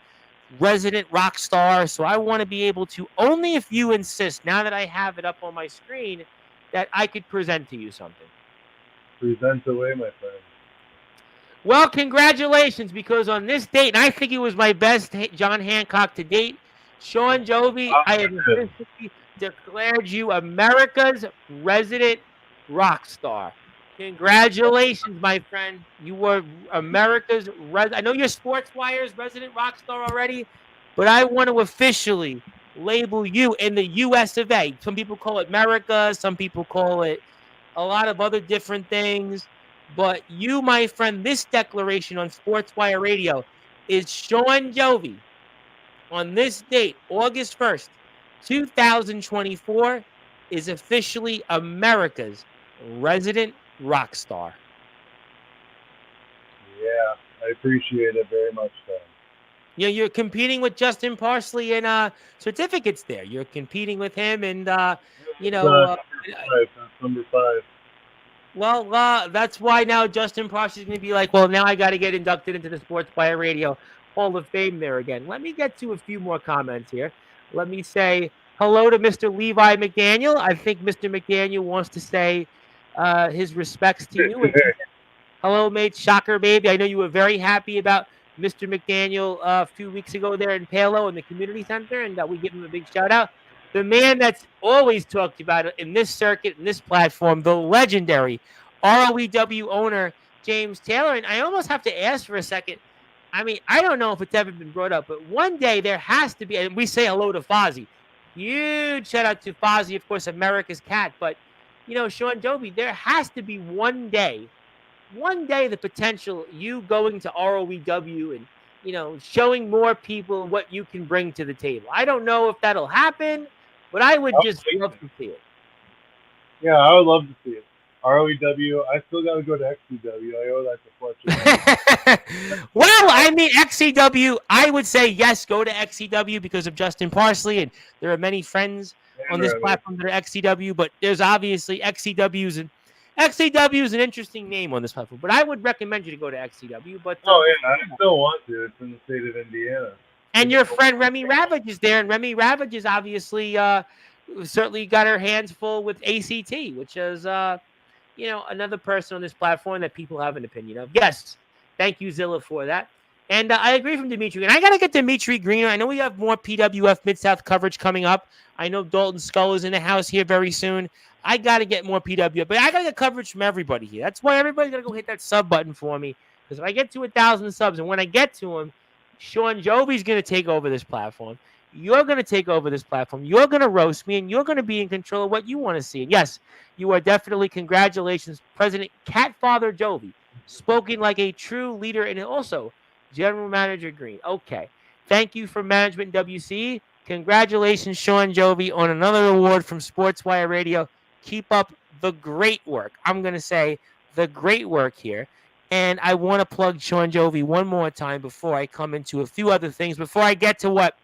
resident rock star. So I want to be able to, only if you insist, now that I have it up on my screen, that I could present to you something. Present away, my friend. Well, congratulations, because on this date, and I think it was my best John Hancock to date, Shawn Jovi, I have officially declared you America's resident rock star. Congratulations, my friend. You were America's I know you're Sportswire's resident rock star already, but I want to officially label you in the US of A. Some people call it America, some people call it a lot of other different things. But you, my friend, this declaration on Sportswire Radio is Shawn Jovi on this date, August 1st, 2024, is officially America's resident rock star. Yeah, I appreciate it very much, Tom. You know, you're competing with Justin Parsley in certificates there. You're competing with him, and you know, number 5. Well, that's why now Justin Parsley's going to be like, well, now I got to get inducted into the Sportswire Radio Hall of Fame there again. Let me get to a few more comments here. Let me say hello to Mr. Levi McDaniel. I think Mr. McDaniel wants to say his respects to you. Hello, mate. Shocker, baby. I know you were very happy about Mr. McDaniel a few weeks ago there in Palo in the community center, and we give him a big shout out. The man that's always talked about in this circuit, in this platform, the legendary ROEW owner, James Taylor. And I almost have to ask for a second. I mean, I don't know if it's ever been brought up, but one day there has to be, and we say hello to Fozzy. Huge shout out to Fozzy, of course, America's cat. But, you know, Shawn Jovi, there has to be one day the potential you going to ROEW and showing more people what you can bring to the table. I don't know if that'll happen, but I would just love to see it. Yeah, I would love to see it. ROEW. I still got to go to XCW. I owe that to Fletcher. Well, I mean, XCW, I would say yes, go to XCW because of Justin Parsley, and there are many friends on this platform that are XCW, but there's obviously XCW's, and XCW is an interesting name on this platform, but I would recommend you to go to XCW. But yeah, I still want to. It's in the state of Indiana. And your friend Remy Ravage is there, and Remy Ravage is obviously certainly got her hands full with ACT, which is another person on this platform that people have an opinion of. Yes, thank you, Zilla, for that. And I agree from Dimitri. And I got to get Dimitri Greener. I know we have more PWF Mid-South coverage coming up. I know Dalton Skull is in the house here very soon. I got to get more PWF. But I got to get coverage from everybody here. That's why everybody's got to go hit that sub button for me. Because if I get to 1,000 subs, and when I get to them, Shawn Jovi's going to take over this platform. You're going to take over this platform. You're going to roast me, and you're going to be in control of what you want to see. And yes, you are definitely, congratulations, President Catfather Jovi, spoken like a true leader, and also General Manager Green. Okay. Thank you for management WC. Congratulations, Shawn Jovi, on another award from Sportswire Radio. Keep up the great work. I'm going to say the great work here. And I want to plug Shawn Jovi one more time before I come into a few other things, before I get to what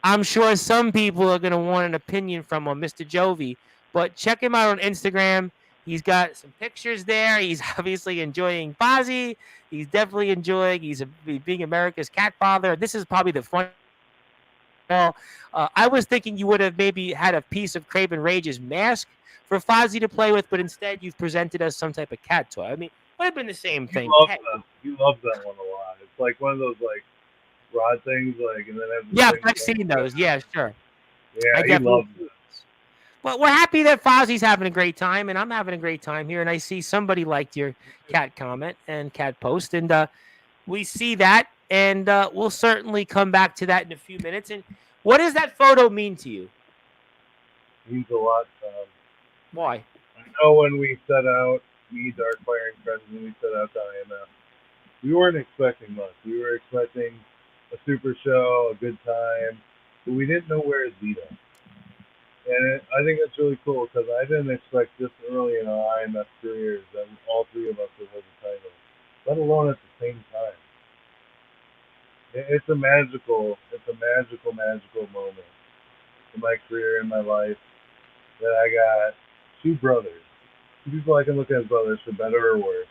I'm sure some people are going to want an opinion from on Mr. Jovi. But check him out on Instagram. He's got some pictures there. He's obviously enjoying Fozzy. He's definitely enjoying. He's being America's cat father. This is probably the fun. I was thinking you would have maybe had a piece of Craven Rage's mask for Fozzy to play with, but instead you've presented us some type of cat toy. I mean, would have been the same thing. He loves that one a lot. It's like one of those rod things, and then I've seen those. Yeah, sure. Yeah, he loves it. Well, we're happy that Fozzie's having a great time, and I'm having a great time here. And I see somebody liked your cat comment and cat post, and we see that, and we'll certainly come back to that in a few minutes. And what does that photo mean to you? It means a lot. Why? I know when we set out, me, Darkfire, and friends, when we set out to IMF, we weren't expecting much. We were expecting a super show, a good time, but we didn't know where it'd lead us. And I think it's really cool because I didn't expect this early in our IMF careers that all three of us would hold the title, let alone at the same time. It's a magical moment in my career, in my life, that I got two brothers, two people I can look at as brothers, for better or worse,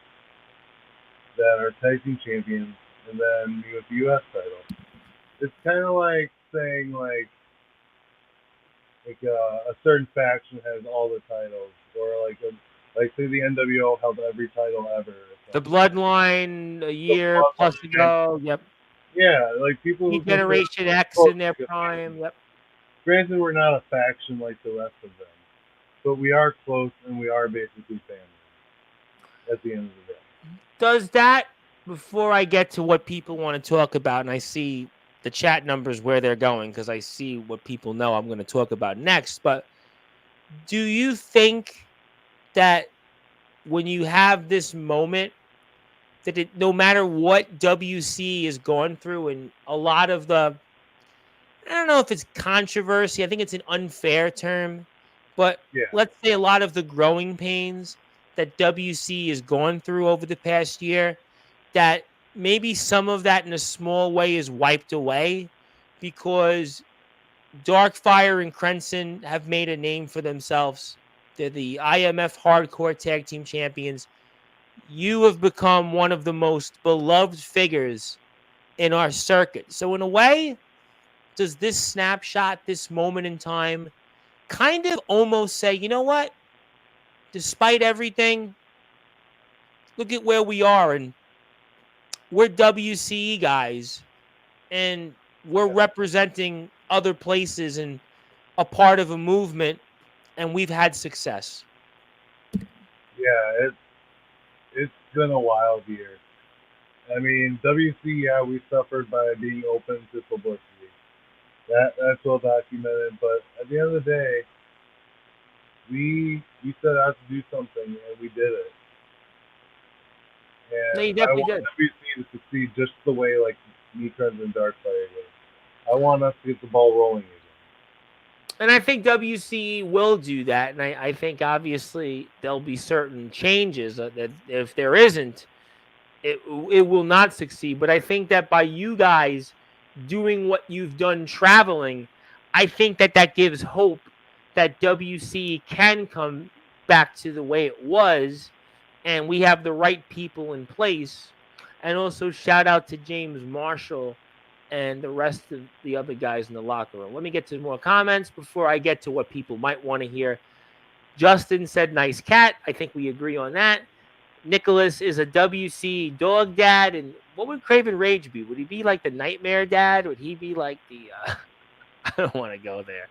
that are tag team champions, and then me with the U.S. title. It's kind of like saying a certain faction has all the titles, or say the NWO held every title ever. The Bloodline a year plus ago. Yep. Yeah, people who Generation X in their prime. Yep. Granted, we're not a faction like the rest of them, but we are close, and we are basically family at the end of the day. Does that, before I get to what people want to talk about, and I see the chat numbers where they're going, because I see what people know I'm going to talk about next, but do you think that when you have this moment, that no matter what WC is going through, and a lot of I don't know if it's controversy, I think it's an unfair term, but let's say a lot of the growing pains that WC is going through over the past year, that maybe some of that in a small way is wiped away because Darkfire and Crenson have made a name for themselves. They're the IMF Hardcore Tag Team Champions. You have become one of the most beloved figures in our circuit. So in a way, does this snapshot, this moment in time, kind of almost say, you know what? Despite everything, look at where we are, and we're WCE guys, and we're representing other places and a part of a movement, and we've had success. Yeah, it's been a wild year. I mean, WC, we suffered by being open to publicity. That's well documented, but at the end of the day, we set out to do something, and we did it. And no, you definitely I want WC to succeed just the way me trends and dark play again. I want us to get the ball rolling again. And I think WCE will do that. And I think obviously there'll be certain changes that if there isn't, it will not succeed. But I think that by you guys doing what you've done traveling, I think that gives hope that WCE can come back to the way it was. And we have the right people in place. And also shout out to James Marshall and the rest of the other guys in the locker room. Let me get to more comments before I get to what people might want to hear. Justin said, nice cat. I think we agree on that. Nicholas is a WC dog dad. And what would Craven Rage be? Would he be like the nightmare dad? Would he be like the, I don't want to go there.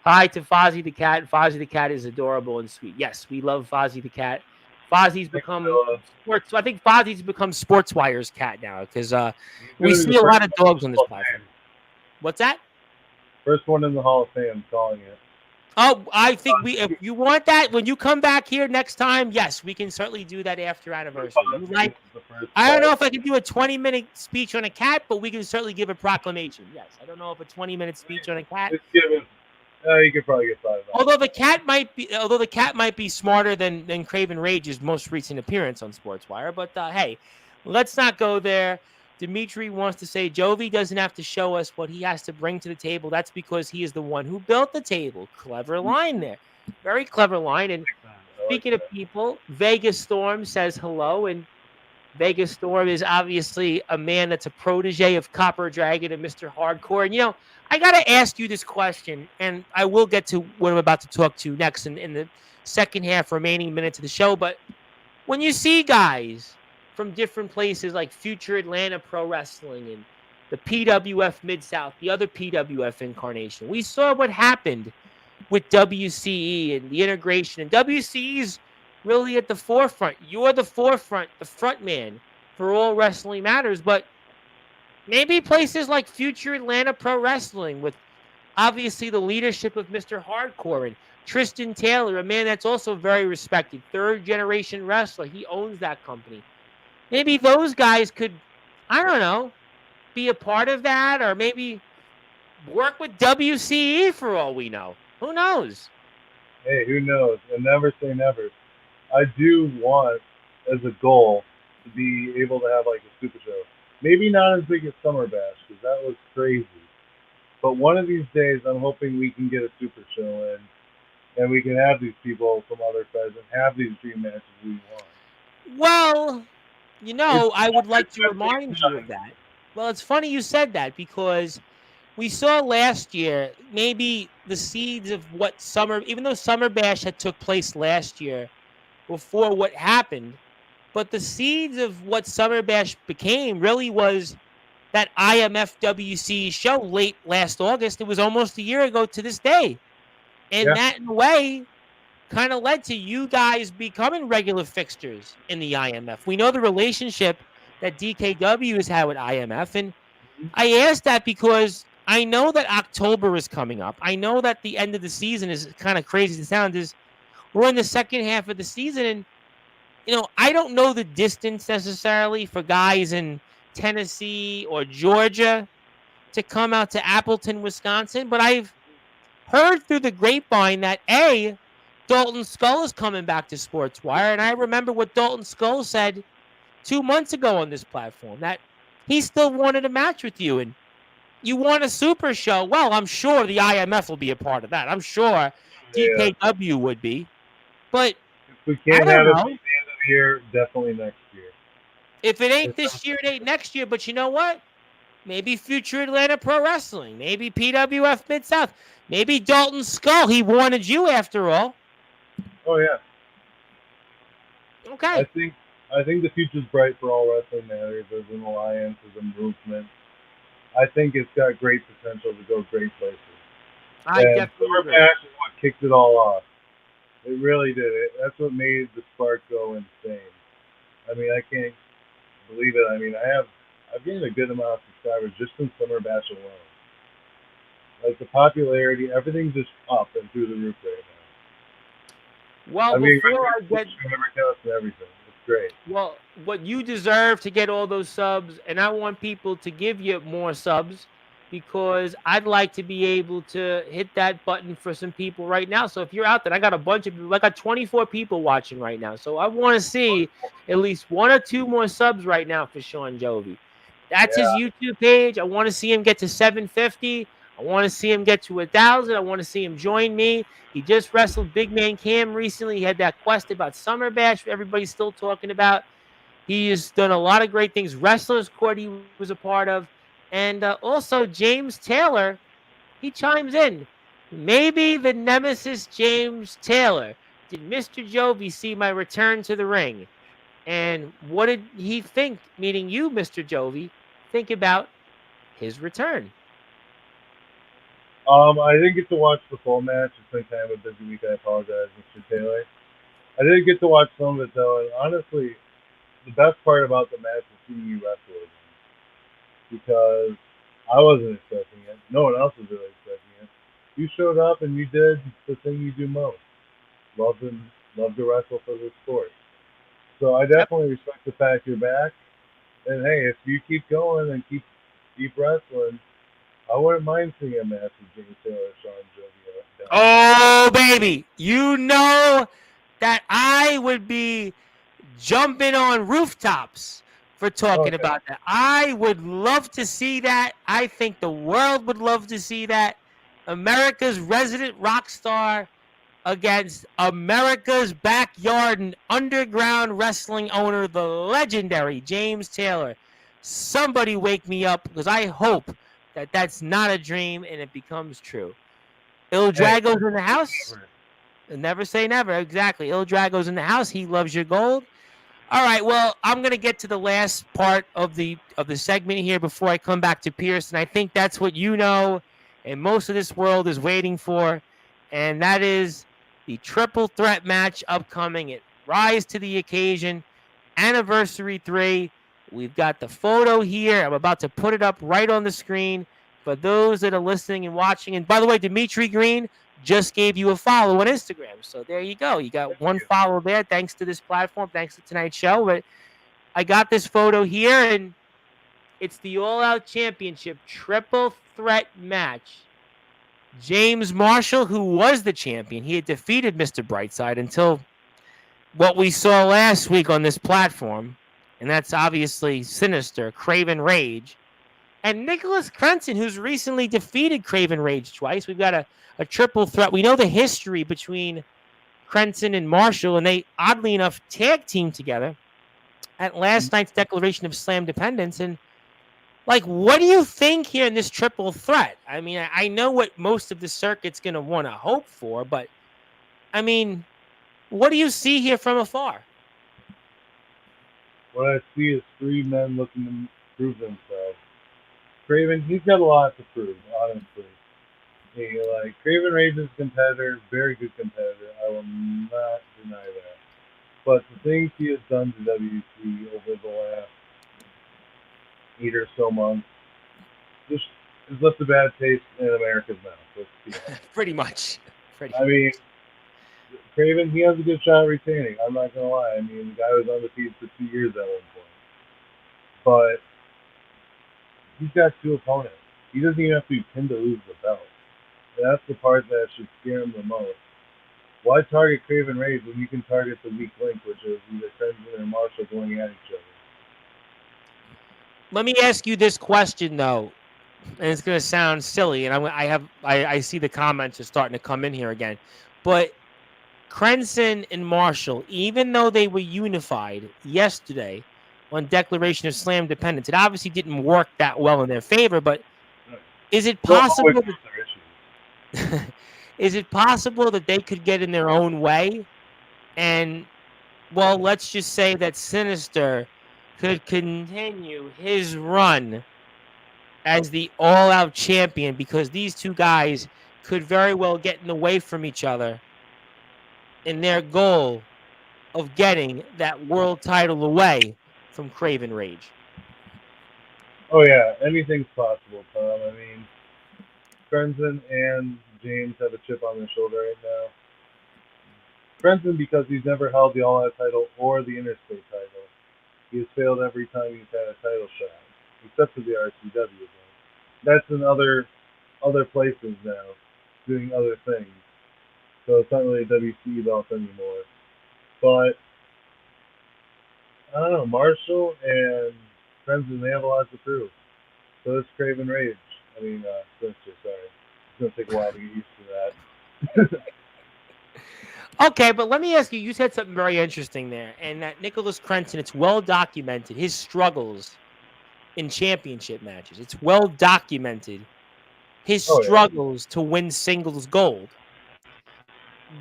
Hi to Fozzie the cat. Fozzie the cat is adorable and sweet. Yes, we love Fozzie the cat. Fozzie's become sports. I think Fozzie's become Sportswire's cat now because we see a lot of dogs on this platform. What's that? First one in the Hall of Fame calling it. Oh, I think if you want that, when you come back here next time, yes, we can certainly do that after anniversary. I don't know if I can do a 20-minute speech on a cat, but we can certainly give a proclamation. Yes, I don't know if a 20-minute speech on a cat. You could probably get $5. Although the cat might be smarter than Craven Rage's most recent appearance on Sportswire. But hey, let's not go there. Dimitri wants to say Jovi doesn't have to show us what he has to bring to the table. That's because he is the one who built the table. Clever line there. Very clever line. And speaking of people, Vegas Storm says hello. And Vegas Storm is obviously a man that's a protege of Copper Dragon and Mr. Hardcore. And, I got to ask you this question, and I will get to what I'm about to talk to next in the second half remaining minutes of the show. But when you see guys from different places like Future Atlanta Pro Wrestling and the PWF Mid-South, the other PWF incarnation, we saw what happened with WCE and the integration. And WCE's really at the forefront. You're the forefront, the front man for All Wrestling Matters. But maybe places like Future Atlanta Pro Wrestling with obviously the leadership of Mr. Hardcore and Tristan Taylor, a man that's also very respected, third-generation wrestler. He owns that company. Maybe those guys could, I don't know, be a part of that or maybe work with WCE for all we know. Who knows? Hey, who knows? And never say never. I do want, as a goal, to be able to have like a super show. Maybe not as big as Summer Bash, because that was crazy. But one of these days, I'm hoping we can get a super show in, and we can have these people from other feds and have these dream matches we want. Well, I would like to remind you of that. Well, it's funny you said that because we saw last year maybe the seeds of what even though Summer Bash had took place last year before what happened, but the seeds of what Summer Bash became really was that IMFWC show late last August. It was almost a year ago to this day. And that, in a way, kind of led to you guys becoming regular fixtures in the IMF. We know the relationship that DKW has had with IMF. And I asked that because I know that October is coming up. I know that the end of the season is kind of crazy to sound. We're in the second half of the season. And I don't know the distance necessarily for guys in Tennessee or Georgia to come out to Appleton, Wisconsin, but I've heard through the grapevine that Dalton Skull is coming back to Sportswire, and I remember what Dalton Skull said 2 months ago on this platform, that he still wanted a match with you, and you want a super show. Well, I'm sure the IMF will be a part of that. I'm sure DKW would be, but if we can't have it at the end of the year, definitely next year. If it ain't this year, it ain't next year. But you know what? Maybe Future Atlanta Pro Wrestling. Maybe PWF Mid-South. Maybe Dalton Skull. He wanted you after all. Oh, yeah. Okay. I think the future's bright for All Wrestling Matters as an alliance, as a movement. I think it's got great potential to go great places. I definitely agree. Summer Bash is what kicked it all off. It really did. That's what made the spark go insane. I mean, I can't believe it. I mean, I've gained a good amount of subscribers just in Summer Bash alone. Like the popularity, everything's just up and through the roof right now. Well, before I get everything. It's Great. Well, what you deserve to get all those subs, and I want people to give you more subs because I'd like to be able to hit that button for some people right now. So if you're out there, I got a bunch of people, I got 24 people watching right now. So I want to see at least one or two more subs right now for Shawn Jovi. That's his Yeah. YouTube page. I want to see him get to 750. I want to see him get to 1,000. I want to see him join me. He just wrestled Big Man Cam recently. He had that quest about Summer Bash everybody's still talking about. He has done a lot of great things. Wrestlers Court he was a part of. And also James Taylor, he chimes in. Maybe the nemesis James Taylor. Did Mr. Jovi see my return to the ring? And what did he think, meaning you, Mr. Jovi, think about his return? I didn't get to watch the full match. It's been kind of a busy week. I apologize, Mr. Taylor. I did get to watch some of it though, and honestly, the best part about the match is seeing you wrestle again because I wasn't expecting it. No one else was really expecting it. You showed up and you did the thing you do most: love and love to wrestle for the sport. So I Yep. definitely respect the fact you're back. And hey, if you keep going and keep wrestling, I wouldn't mind seeing a match with James Taylor and Shawn Jovi down the line. Oh, baby. You know that I would be jumping on rooftops for Oh talking yeah, about that. I would love to see that. I think the world would love to see that. America's resident rock star against America's backyard and underground wrestling owner, the legendary James Taylor. Somebody wake me up because I hope that that's not a dream and it becomes true. Il hey, Drago's in the house. never. Never say never. Exactly. Il Drago's in the house. He loves your gold. All right. Well, I'm gonna get to the last part of the segment here before I come back to Pierce, and I think that's what you know, and most of this world is waiting for, and that is the triple threat match upcoming. It rise to the occasion, anniversary 3. We've got the photo here. I'm about to put it up right on the screen for those that are listening and watching. And by the way, Dimitri Green just gave you a follow on Instagram. So there you go. You got Thank one you. follow there thanks to this platform, thanks to tonight's show. But I got this photo here, and it's the All Out Championship triple threat match. James Marshall, who was the champion, he had defeated Mr. Brightside until what we saw last week on this platform, and that's obviously Sinister, Craven Rage, and Nicholas Crenson, who's recently defeated Craven Rage twice. We've got a triple threat. We know the history between Crenson and Marshall, and they, oddly enough, tag teamed together at last night's Declaration of Slam Dependence. And, like, what do you think here in this triple threat? I mean, I know what most of the circuit's going to want to hope for, but, I mean, what do you see here from afar? What I see is three men looking to prove themselves. Craven, he's got a lot to prove, honestly. Craven Rage is a competitor, very good competitor. I will not deny that. But the things he has done to WC over the last 8 or so months just has left a bad taste in America's mouth. Let's be honest. Pretty much. Pretty I mean, Craven, he has a good shot at retaining. I'm not gonna lie. I mean, the guy was undefeated for 2 years at one point, but he's got two opponents. He doesn't even have to be pinned to lose the belt. And that's the part that should scare him the most. Why target Craven Rage when you can target the weak link, which is either Crimson or Marshall going at each other? Let me ask you this question though, and it's going to sound silly, and I see the comments are starting to come in here again, but Crenson and Marshall, even though they were unified yesterday on Declaration of Slam Dependence, it obviously didn't work that well in their favor. But is it possible that is it possible that they could get in their own way? And, well, let's just say that Sinister could continue his run as the all-out champion because these two guys could very well get in the way from each other in their goal of getting that world title away from Craven Rage. Oh yeah, anything's possible, Tom. I mean, Crimson and James have a chip on their shoulder right now. Crenson, because he's never held the All Out title or the Interstate title, he has failed every time he's had a title shot, except for the RCW. That's in other places now, doing other things. So it's not really a WCE belt anymore. But I don't know, Marshall and Crimson, they have a lot to prove. So does Craven Rage. I mean, Sinister, sorry. It's going to take a while to get used to that. Okay, but let me ask you, you said something very interesting there, and that Nicholas Crenson, it's well documented, his struggles in championship matches. It's well documented, his struggles to win singles gold.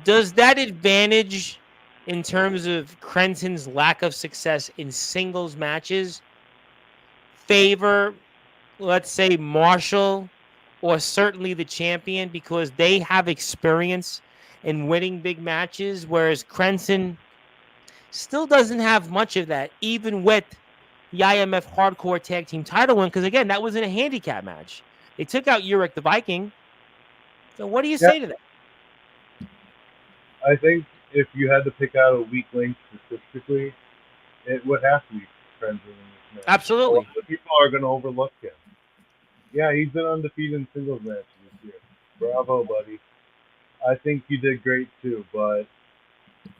Does that advantage in terms of Crenson's lack of success in singles matches favor, let's say, Marshall or certainly the champion because they have experience in winning big matches, whereas Crenson still doesn't have much of that, even with the IMF Hardcore Tag Team title win, because again, that was in a handicap match. They took out Urich the Viking. So what do you say to that? I think if you had to pick out a weak link specifically, it would have to be Crenson in this match. Absolutely. A lot of people are going to overlook him. Yeah, he's been undefeated in singles matches this year. Bravo, buddy. I think you did great too, but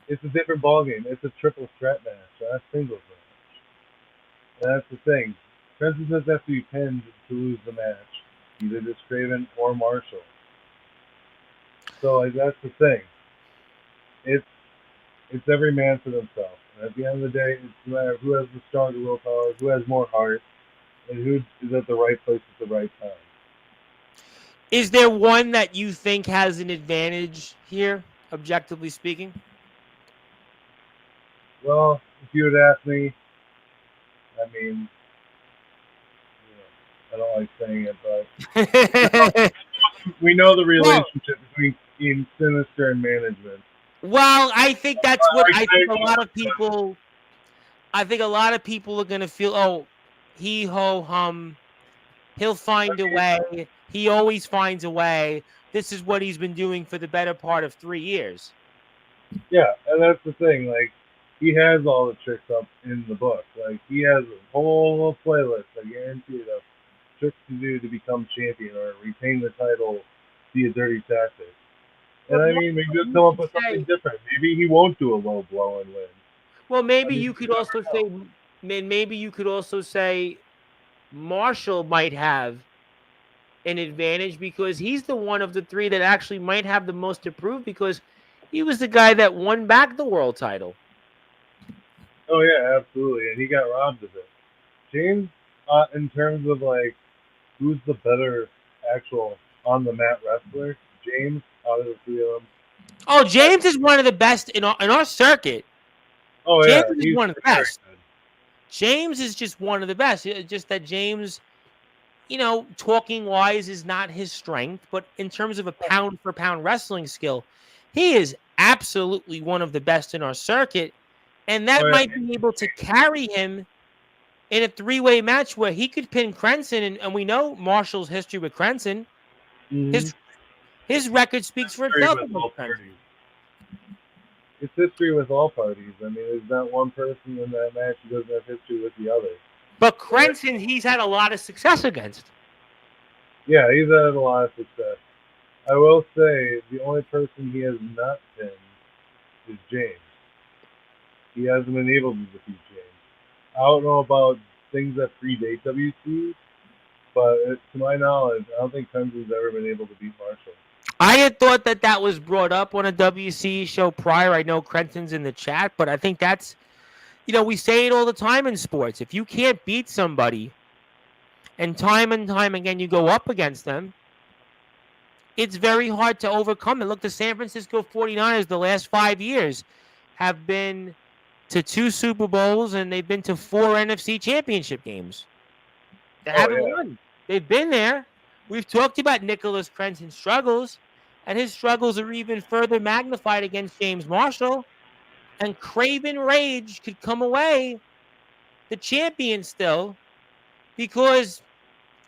it's a different ballgame. It's a triple threat match, not a singles match. And that's the thing. Crenson doesn't have to be pinned to lose the match. Either this Craven or Marshall. So like, that's the thing. It's every man for themselves. And at the end of the day, it's no matter who has the stronger willpower, who has more heart, and who is at the right place at the right time. Is there one that you think has an advantage here, objectively speaking? Well, if you would ask me, I mean, I don't like saying it, but we know the relationship between Sinister and management. Well, I think that's what I think a lot of people. I think a lot of people are gonna feel. Oh, he ho hum. He'll find a way. He always finds a way. This is what he's been doing for the better part of 3 years. Yeah, and that's the thing. Like, he has all the tricks up in the book. Like, he has a whole playlist, I guarantee it, of tricks to do to become champion or retain the title via dirty tactics. And I mean, maybe he'll come up with something different. Maybe he won't do a low blow and win. Well, maybe you could also say, maybe you could also say, Marshall might have an advantage because he's the one of the three that actually might have the most to prove because he was the guy that won back the world title. Oh yeah, absolutely, and he got robbed of it. James, in terms of like who's the better actual on the mat wrestler, James out of the three of them. Oh, James is one of the best in our circuit. Oh James yeah, is one of the best. James is just one of the best. Just that James, talking wise is not his strength, but in terms of a pound for pound wrestling skill, he is absolutely one of the best in our circuit. And that might be able to carry him in a three-way match where he could pin Crenson. And we know Marshall's history with Crenson. Mm-hmm. His record speaks for itself. It's history with all parties. I mean, there's not one person in that match who doesn't have history with the other. But Crenson, he's had a lot of success against. Yeah, he's had a lot of success. I will say the only person he has not pinned is James. He hasn't been able to defeat James. I don't know about things that predate WC, but to my knowledge, I don't think Crenson's ever been able to beat Marshall. I had thought that was brought up on a WC show prior. I know Crenson's in the chat, but I think that's, we say it all the time in sports. If you can't beat somebody and time again you go up against them, it's very hard to overcome it. Look, the San Francisco 49ers the last 5 years have been to 2 Super Bowls and they've been to 4 NFC championship games. They haven't won. They've been there. We've talked about Nicholas Crenson's struggles, and his struggles are even further magnified against James Marshall. And Craven Rage could come away the champion still because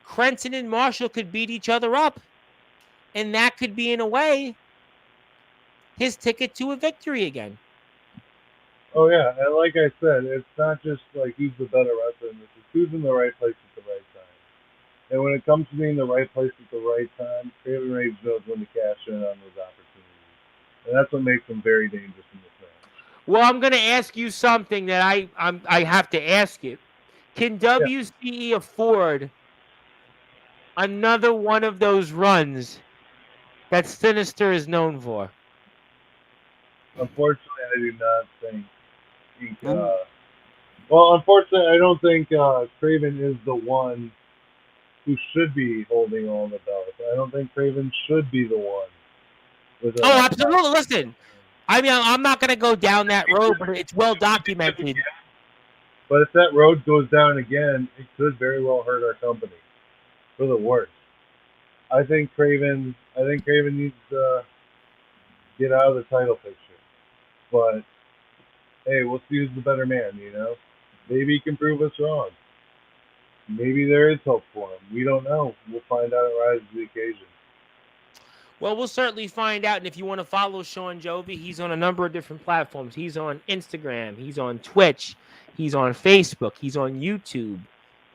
Crenson and Marshall could beat each other up. And that could be, in a way, his ticket to a victory again. Oh yeah, and like I said, it's not just like who's the better wrestler. It's who's in the right place at the right time. And when it comes to being in the right place at the right time, Craven Reigns knows when to cash in on those opportunities, and that's what makes him very dangerous in this match. Well, I'm going to ask you something that I have to ask you. Can Yeah, WCE afford another one of those runs that Sinister is known for? unfortunately, I do not think he. Ooh. Well, unfortunately, I don't think Craven is the one who should be holding all the belts. I don't think Craven should be the one with Oh, a top. absolutely. Listen, I mean, I'm not going to go down that road, but it's well documented. But if that road goes down again, it could very well hurt our company for the worse. I think Craven needs to get out of the title picture. But hey, we'll see who's the better man. Maybe he can prove us wrong. Maybe there is hope for him. We don't know. We'll find out at Rise to the Occasion. Well, we'll certainly find out. And if you want to follow Shawn Jovi, he's on a number of different platforms. He's on Instagram, he's on Twitch, he's on Facebook, he's on YouTube,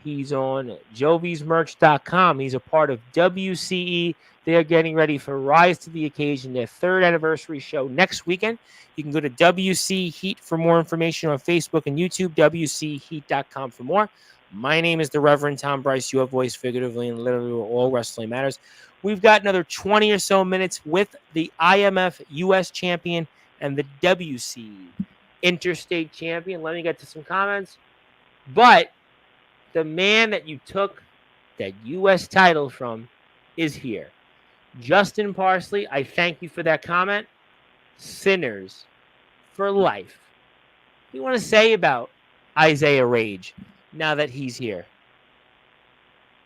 he's on jovismerch.com. He's a part of WCE. They're getting ready for Rise to the Occasion, their 3rd anniversary show next weekend. You can go to WC Heat for more information on Facebook and YouTube, WCHeat.com for more. My name is the Reverend Tom Bryce, your voice figuratively and literally where all wrestling matters. We've got another 20 or so minutes with the IMF U.S. champion and the WC interstate champion. Let me get to some comments. But the man that you took that U.S. title from is here. Justin Parsley, I thank you for that comment. Sinners for life. What do you want to say about Isaiah Rage now that he's here?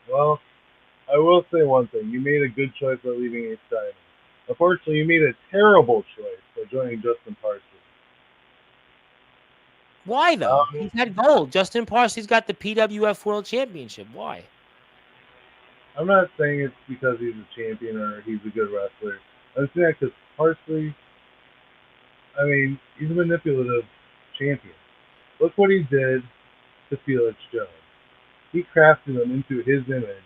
Well, I will say one thing. You made a good choice by leaving Ace Diamond. Unfortunately, you made a terrible choice by joining Justin Parsley. Why, though? He's had gold. Justin Parsley's got the PWF World Championship. Why? I'm not saying it's because he's a champion or he's a good wrestler. I'm saying that because Parsley, I mean, he's a manipulative champion. Look what he did to Felix Jones. He crafted him into his image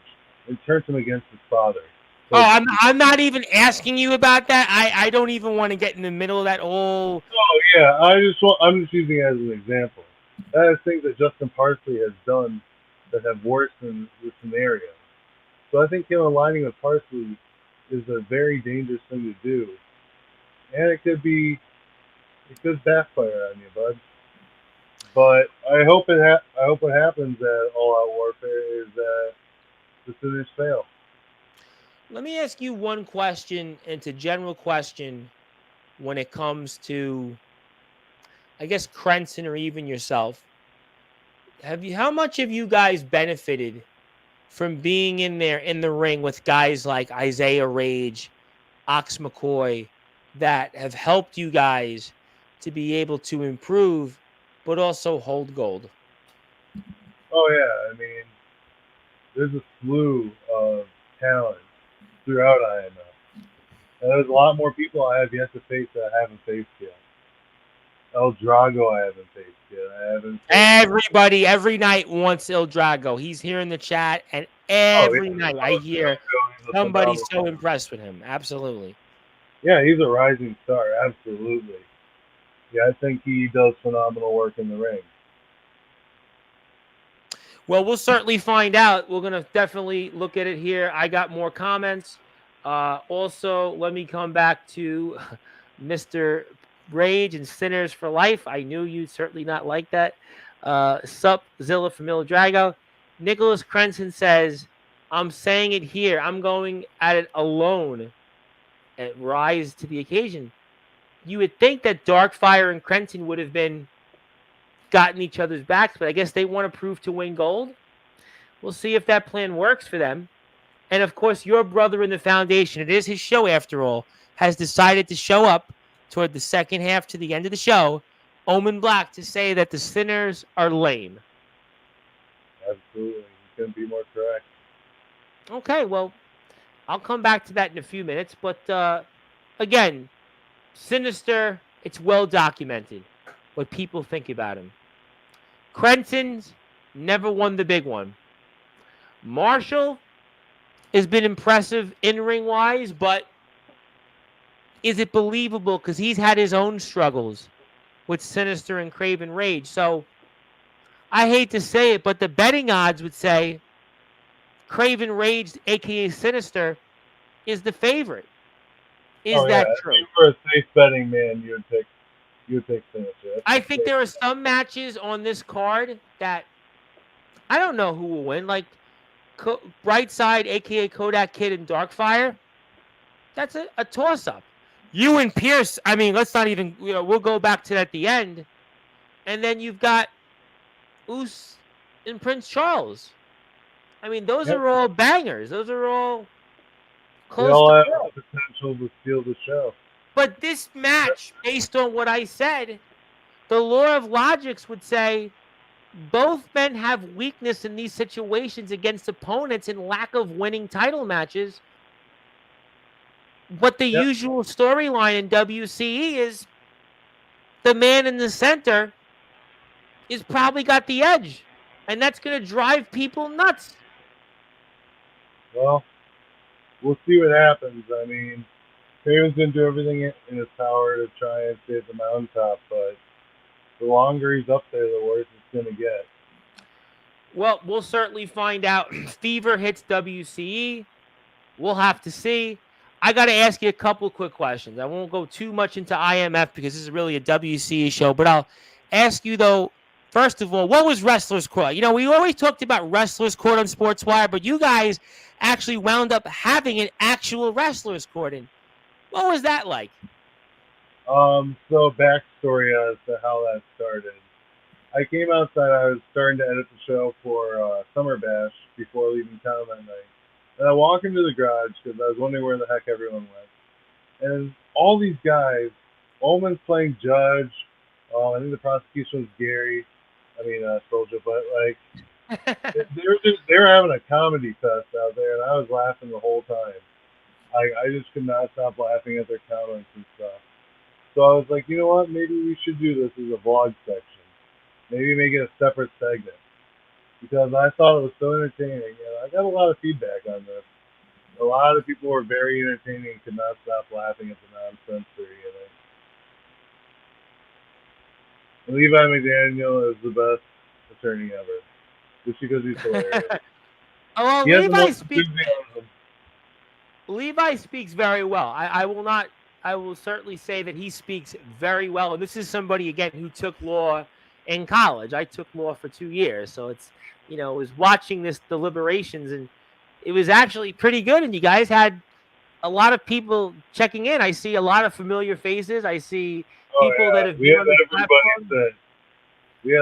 and turned him against his father. So I'm not even asking you about that. I don't even want to get in the middle of that whole. Oh yeah, I'm just using it as an example. That is things that Justin Parsley has done that have worsened the scenario. So I think him aligning with Parsley is a very dangerous thing to do, and it could backfire on you, bud. But I hope what happens at All Out Warfare is that the Sinners fail. Let me ask you one question. It's a general question when it comes to, I guess, Crenson or even yourself. How much have you guys benefited from being in there in the ring with guys like Isaiah Rage, Ox McCoy, that have helped you guys to be able to improve, but also hold gold? Oh yeah, I mean, there's a slew of talent throughout IMF, and there's a lot more people I have yet to face that I haven't faced yet. El Drago I haven't faced yet. Everybody every night wants El Drago. He's here in the chat, and every night I hear somebody so impressed with him. Absolutely. Yeah, he's a rising star. Absolutely. Yeah, I think he does phenomenal work in the ring. Well, we'll certainly find out. We're going to definitely look at it here. I got more comments. Also, let me come back to Mr. Rage and Sinners for Life. I knew you'd certainly not like that. Sup, Zilla from Il Drago. Nicholas Crenson says, I'm saying it here. I'm going at it alone at Rise to the Occasion. You would think that Darkfire and Crenson would have been gotten each other's backs, but I guess they want to prove to win gold. We'll see if that plan works for them. And of course, your brother in the foundation, it is his show after all, has decided to show up toward the second half to the end of the show, Omen Black, to say that the Sinners are lame. Absolutely. You couldn't be more correct. Okay, well, I'll come back to that in a few minutes. But again, Sinister, it's well documented what people think about him. Crenton's never won the big one. Marshall has been impressive in ring wise, but is it believable? Because he's had his own struggles with Sinister and Craven Rage. So I hate to say it, but the betting odds would say Craven Rage, aka Sinister, is the favorite. Is Oh yeah, that if true? you were a safe betting man, you would pick Sinister. I think there are some matches on this card that I don't know who will win. Like Brightside, aka Kodak Kid, and Darkfire. That's a toss up. You and Pierce. I mean, let's not even. We'll go back to that at the end, and then you've got Oos and Prince Charles. I mean, those Yep. are all bangers. Those are all They close all to have call. the potential to steal the show. But this match, based on what I said, the law of logics would say both men have weakness in these situations against opponents and lack of winning title matches. But the usual storyline in WCE is the man in the center is probably got the edge. And that's going to drive people nuts. Well, we'll see what happens. I mean, Craven's going to do everything in his power to try and save the mountaintop, but the longer he's up there, the worse it's going to get. Well, we'll certainly find out. Fever hits WCE. We'll have to see. I got to ask you a couple quick questions. I won't go too much into IMF because this is really a WCE show, but I'll ask you, though, first of all, what was Wrestler's Court? We always talked about Wrestler's Court on Sportswire, but you guys actually wound up having an actual Wrestler's Court. And what was that like? So backstory as to how that started. I came outside. I was starting to edit the show for Summer Bash before leaving town that night. And I walk into the garage because I was wondering where the heck everyone went. And all these guys, Ullman's playing judge. I think the prosecution was Gary. Soldier. But like, they were having a comedy fest out there, and I was laughing the whole time. I just could not stop laughing at their comments and stuff. So I was like, you know what? Maybe we should do this as a vlog section. Maybe make it a separate segment. Because I thought it was so entertaining. And I got a lot of feedback on this. A lot of people were very entertaining and could not stop laughing at the nonsensory in it. And Levi McDaniel is the best attorney ever. Just because he's hilarious. Oh, well, Levi speaks very well. I will certainly say that he speaks very well. And this is somebody, again, who took law in college. I took law for 2 years. So it's, was watching this deliberations, and it was actually pretty good. And you guys had a lot of people checking in. I see a lot of familiar faces. I see people that have been on the platform.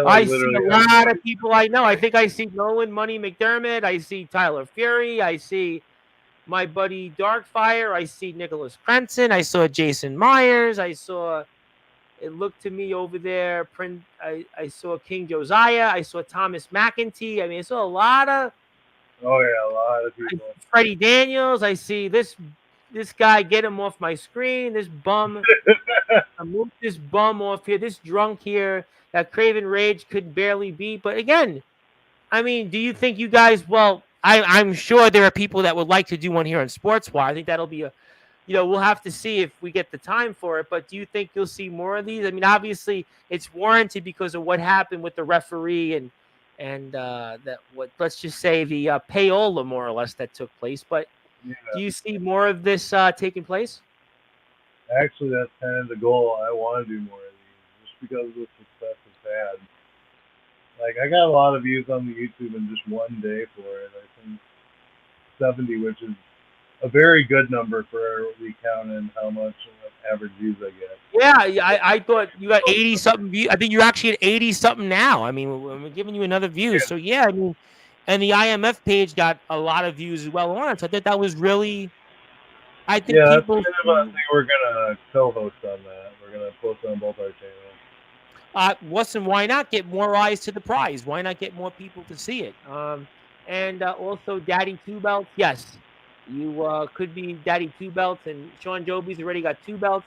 I see a lot of people I know. I think I see Nolan Money McDermott. I see Tyler Fury. I see my buddy Darkfire. I see Nicholas Crenson. I saw Jason Myers. It looked to me over there. I saw King Josiah. I saw Thomas McEntee. I saw a lot of. Oh yeah, a lot of people. Freddie Daniels. I see this guy. Get him off my screen. This bum. I moved this bum off here. This drunk here that Craven Rage could barely beat. But again, do you think you guys? Well, I'm sure there are people that would like to do one here on Sportswire. I think that'll be we'll have to see if we get the time for it. But do you think you'll see more of these? Obviously it's warranted because of what happened with the referee and let's just say the payola more or less that took place. But do you see more of this taking place? Actually, that's kind of the goal. I want to do more of these just because the success is bad. Like, I got a lot of views on the YouTube in just one day for it. I think 70, which is a very good number for the account and how much average views I get. Yeah, I thought you got 80-something views. I think you're actually at 80-something now. We're giving you another view. Yeah. So, yeah, and the IMF page got a lot of views as well on it. So I thought that was really, I think people. That's kind of a thing we're going to co-host on that. We're going to post on both our channels. Listen, why not get more eyes to the prize? Why not get more people to see it? And also Daddy Two Belts. Yes, you could be Daddy Two Belts, and Shawn Jovi's already got 2 belts.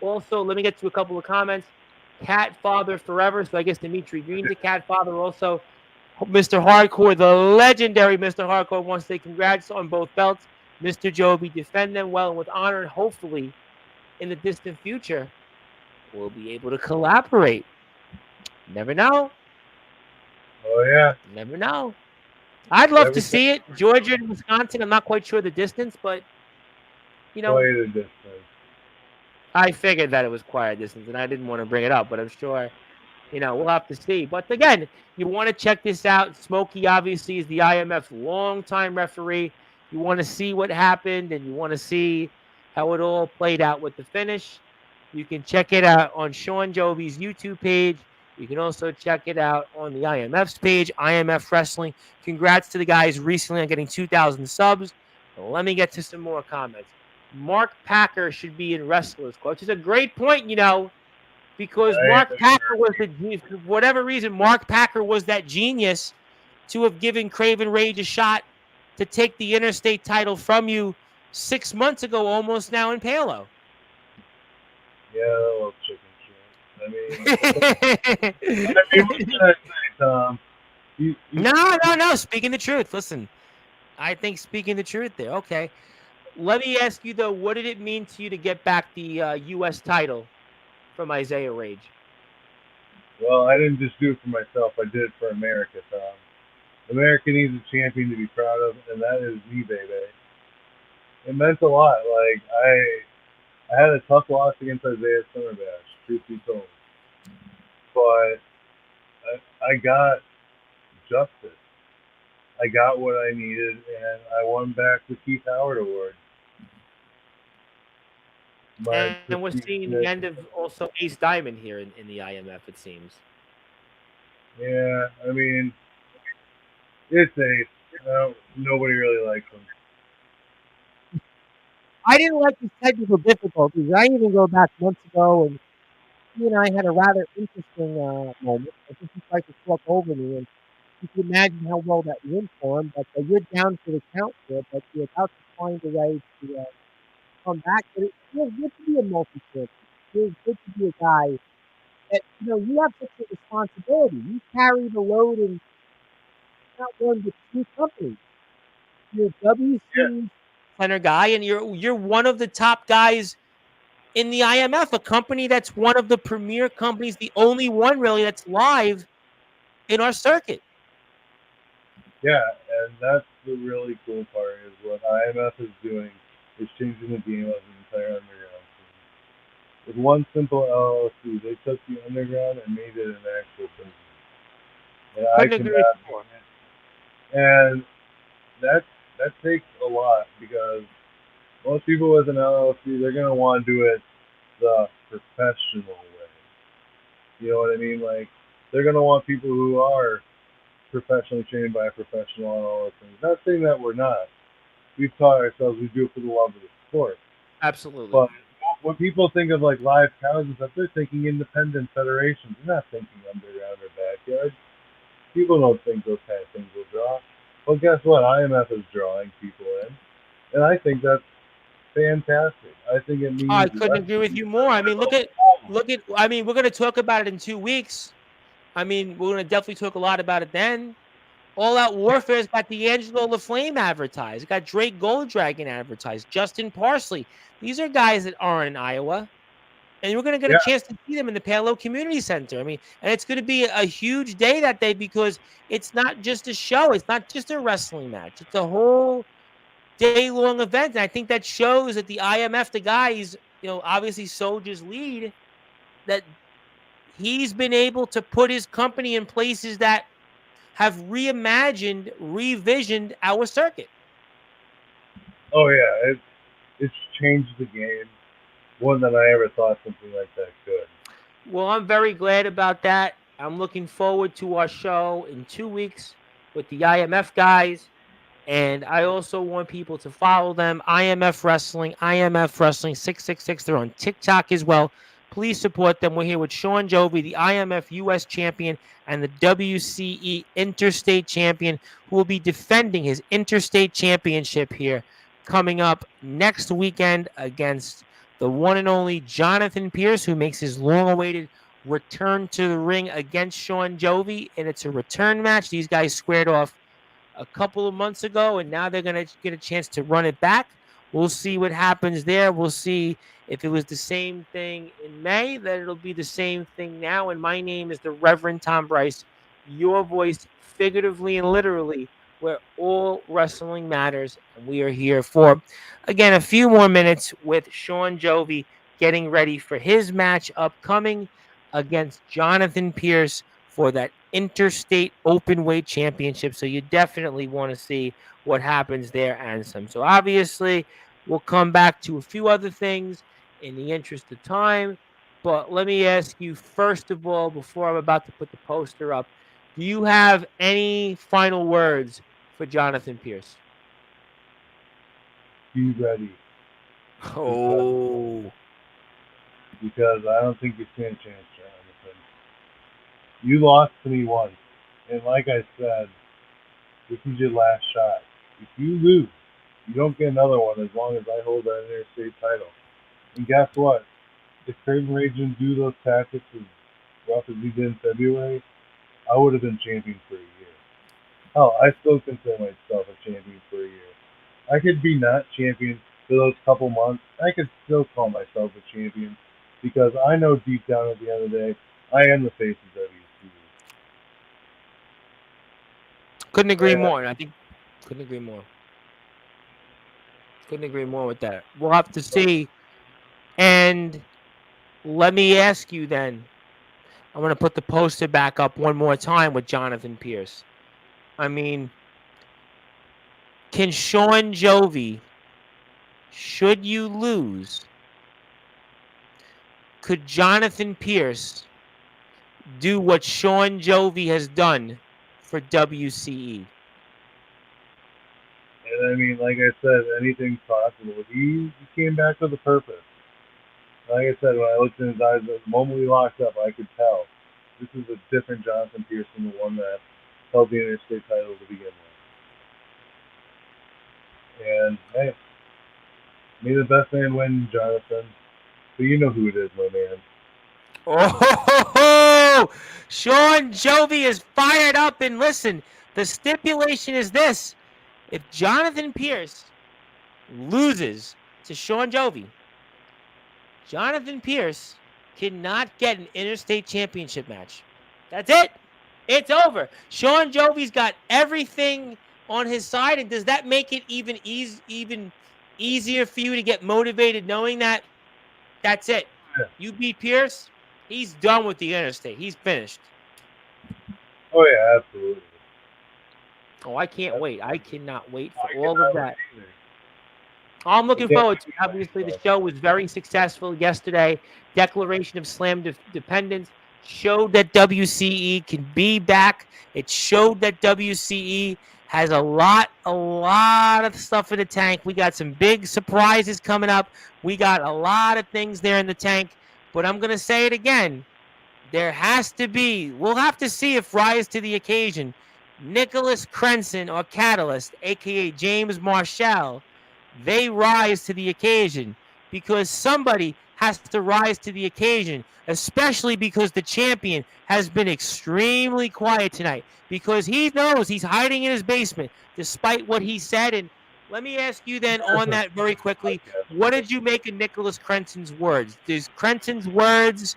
Also, let me get to a couple of comments. Cat Father Forever. So I guess Dimitri Green's a Cat Father. Also, Mr. Hardcore, the legendary Mr. Hardcore, wants to say congrats on both belts. Mr. Jovi, defend them well and with honor, and hopefully in the distant future, we'll be able to collaborate. Never know. Oh yeah. Never know. I'd love Every to see it. Georgia and Wisconsin, I'm not quite sure the distance, but, quite a distance. I figured that it was quite a distance, and I didn't want to bring it up, but I'm sure, we'll have to see. But again, you want to check this out. Smokey obviously is the IMF longtime referee. You want to see what happened, and you want to see how it all played out with the finish. You can check it out on Shawn Jovi's YouTube page. You can also check it out on the IMF's page, IMF Wrestling. Congrats to the guys recently on getting 2,000 subs. Let me get to some more comments. Mark Packer should be in Wrestlers Club, which is a great point, because Mark Packer was for whatever reason, Mark Packer was that genius to have given Craven Rage a shot to take the interstate title from you 6 months ago, almost now in Palo. Yeah, I love chicken shit. What can I say, Tom? No. Speaking the truth. Listen, I think speaking the truth there. Okay. Let me ask you, though, what did it mean to you to get back the U.S. title from Isaiah Rage? Well, I didn't just do it for myself. I did it for America, Tom. America needs a champion to be proud of, and that is me, baby. It meant a lot. Like, I had a tough loss against Isaiah Summerbash, truth be told. But I got justice. I got what I needed, and I won back the Keith Howard Award. And we're seeing the end of also Ace Diamond here in the IMF, it seems. Yeah, I mean, it's Ace. Nobody really likes him. I didn't like his technical difficulties. I even go back months ago, and he and I had a rather interesting moment. I think he tried to talk over me, and you can imagine how well that went for him. But you're down for the count there, but you're about to find a way to come back. But it feels good to be a multi-champion. It feels good to be a guy that, you have such a responsibility. You carry the load in not one but two companies. You're a WC center guy, and you're one of the top guys in the IMF, a company that's one of the premier companies, the only one really that's live in our circuit. Yeah, and that's the really cool part is what IMF is doing is changing the game of the entire underground scene. With one simple LLC, they took the underground and made it an actual business. And I can and that takes a lot because most people with an LLC, they're gonna want to do it the professional way. You know what I mean? Like they're gonna want people who are professionally trained by a professional and all those things. Not saying that we're not. We've taught ourselves we do it for the love of the sport. Absolutely. But when people think of like live cows and stuff, they're thinking independent federations. They're not thinking underground or backyard. People don't think those kind of things will draw. Well, guess what? IMF is drawing people in, and I think that's fantastic. I think it means. I couldn't agree with you more. I mean, look at. I mean, we're going to talk about it in 2 weeks. I mean, we're going to definitely talk a lot about it then. All Out Warfare's got D'Angelo LaFlame advertised. It got Drake Golddragon advertised. Justin Parsley. These are guys that aren't in Iowa. And we're going to get a chance to see them in the Palo Community Center. I mean, and it's going to be a huge day that day because it's not just a show. It's not just a wrestling match. It's a whole day-long event. And I think that shows that the IMF, the guys, obviously Soldier's lead, that he's been able to put his company in places that have reimagined, revisioned our circuit. Oh, yeah. It's changed the game more than I ever thought something like that could. Well, I'm very glad about that. I'm looking forward to our show in 2 weeks with the IMF guys. And I also want people to follow them. IMF Wrestling 666. They're on TikTok as well. Please support them. We're here with Shawn Jovi, the IMF U.S. champion and the WCE Interstate champion, who will be defending his Interstate championship here coming up next weekend against the one and only Jonathan Pierce, who makes his long-awaited return to the ring against Shawn Jovi, and it's a return match. These guys squared off a couple of months ago, and now they're going to get a chance to run it back. We'll see what happens there. We'll see if it was the same thing in May, that it'll be the same thing now. And my name is the Reverend Tom Bryce, your voice, figuratively and literally, where all wrestling matters. And we are here for, again, a few more minutes with Shawn Jovi getting ready for his match upcoming against Jonathan Pierce for that Interstate Openweight Championship. So you definitely want to see what happens there and some. So obviously, we'll come back to a few other things in the interest of time. But let me ask you, first of all, before I'm about to put the poster up, do you have any final words for Jonathan Pierce? Be ready. Oh. Because I don't think you stand a chance, Jonathan. You lost to me once. And like I said, this is your last shot. If you lose, you don't get another one as long as I hold that interstate title. And guess what? If Craven Rage didn't do those tactics as rough as he did in February, I would have been champion for a year. Hell, I still consider myself a champion for a year. I could be not champion for those couple months. I could still call myself a champion because I know deep down at the end of the day, I am the face of WCW. Couldn't agree more. I think couldn't agree more. Couldn't agree more with that. We'll have to see. And let me ask you then. I'm going to put the poster back up one more time with Jonathan Pierce. I mean, can Shawn Jovi, should you lose, could Jonathan Pierce do what Shawn Jovi has done for WCE? And I mean, like I said, anything's possible. He came back with a purpose. Like I said, when I looked in his eyes, the moment we locked up, I could tell this is a different Jonathan Pierce than the one that held the interstate title to begin with. And hey, may the best man win, Jonathan. But you know who it is, my man. Oh, Shawn Jovi is fired up. And listen, the stipulation is this. If Jonathan Pierce loses to Shawn Jovi, Jonathan Pierce cannot get an interstate championship match. That's it. It's over. Shawn Jovi's got everything on his side. And does that make it even easier for you to get motivated knowing that that's it? Yeah. You beat Pierce, he's done with the interstate. He's finished. Oh, yeah, absolutely. Oh, I can't wait. I cannot wait for all of that. I'm looking forward to it. Obviously, the show was very successful yesterday. Declaration of Slam Dependence showed that WCE can be back. It showed that WCE has a lot of stuff in the tank. We got some big surprises coming up. We got a lot of things there in the tank. But I'm going to say it again. There has to be, we'll have to see if rise to the occasion, Nicholas Crenson or Catalyst, a.k.a. James Marshall, they rise to the occasion, because somebody has to rise to the occasion, especially because the champion has been extremely quiet tonight, because he knows he's hiding in his basement despite what he said. And let me ask you then on that very quickly, what did you make of Nicholas Crenson's words? Does Crenson's words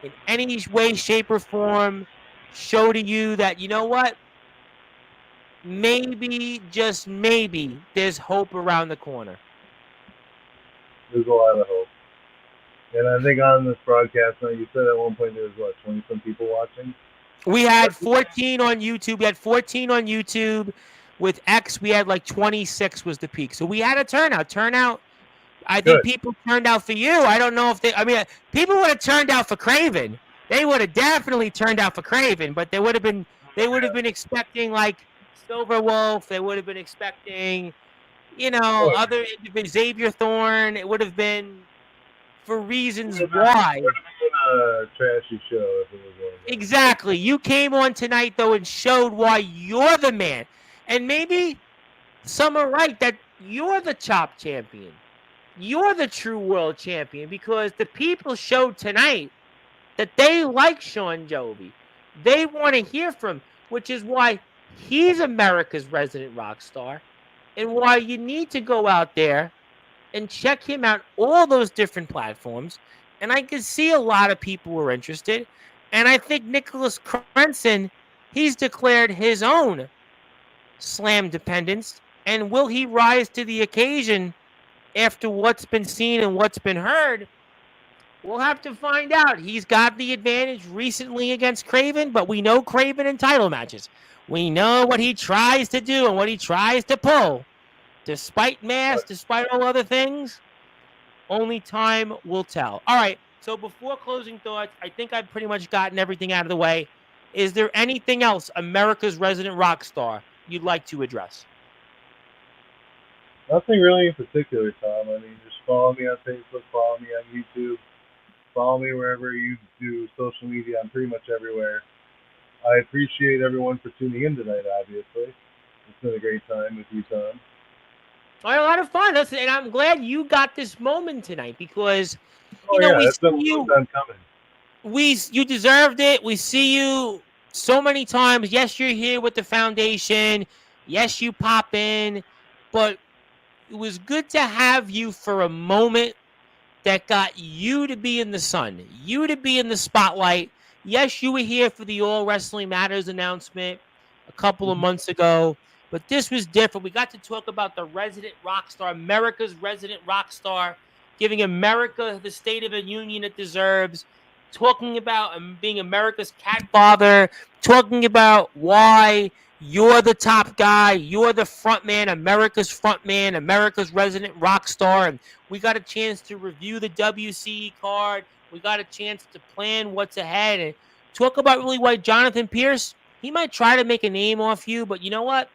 in any way, shape, or form show to you that, you know what, maybe, just maybe, there's hope around the corner? There's a lot of hope. And I think on this broadcast, you said at one point there was, what, 20-some people watching? We had 14 on YouTube. We had 14 on YouTube. With X, we had like 26 was the peak. So we had a turnout. I think people turned out for you. I don't know if they, I mean, people would have turned out for Craven. They would have definitely turned out for Craven, but they would have been expecting like Silver Wolf. They would have been expecting, you know, other individuals, Xavier Thorne. It would have been for reasons why. It would have been a trashy show if it was one of those. Exactly. You came on tonight, though, and showed why you're the man. And maybe some are right that you're the top champion. you're the true world champion because the people showed tonight that they like Shawn Jovi. They want to hear from him, which is why he's America's resident rock star and why you need to go out there and check him out all those different platforms. And I can see a lot of people were interested. And I think Nicholas Crenson, he's declared his own slam dependence. And will he rise to the occasion after what's been seen and what's been heard? We'll have to find out. He's got the advantage recently against Craven, but we know Craven in title matches. We know what he tries to do and what he tries to pull. Despite mass, despite all other things, only time will tell. All right, so before closing thoughts, I think I've pretty much gotten everything out of the way. Is there anything else, America's resident rock star, you'd like to address? Nothing really in particular, Tom. I mean, just follow me on Facebook, follow me on YouTube, follow me wherever you do social media. I'm pretty much everywhere. I appreciate everyone for tuning in tonight, obviously. It's been a great time with you, Tom. I had a lot of fun. Listen, and I'm glad you got this moment tonight because, it's been a long time coming. You deserved it. We see you so many times. Yes, you're here with the foundation. Yes, you pop in. But it was good to have you for a moment that got you to be in the sun, you to be in the spotlight. Yes, you were here for the All Wrestling Matters announcement a couple of months ago, but this was different. We got to talk about the resident rock star, America's resident rock star, giving America the State of the Union it deserves, talking about being America's cat father, talking about why you're the top guy, you're the front man, America's resident rock star, and we got a chance to review the WCE card. We got a chance to plan what's ahead and talk about really why Jonathan Pierce, he might try to make a name off you, but you know what?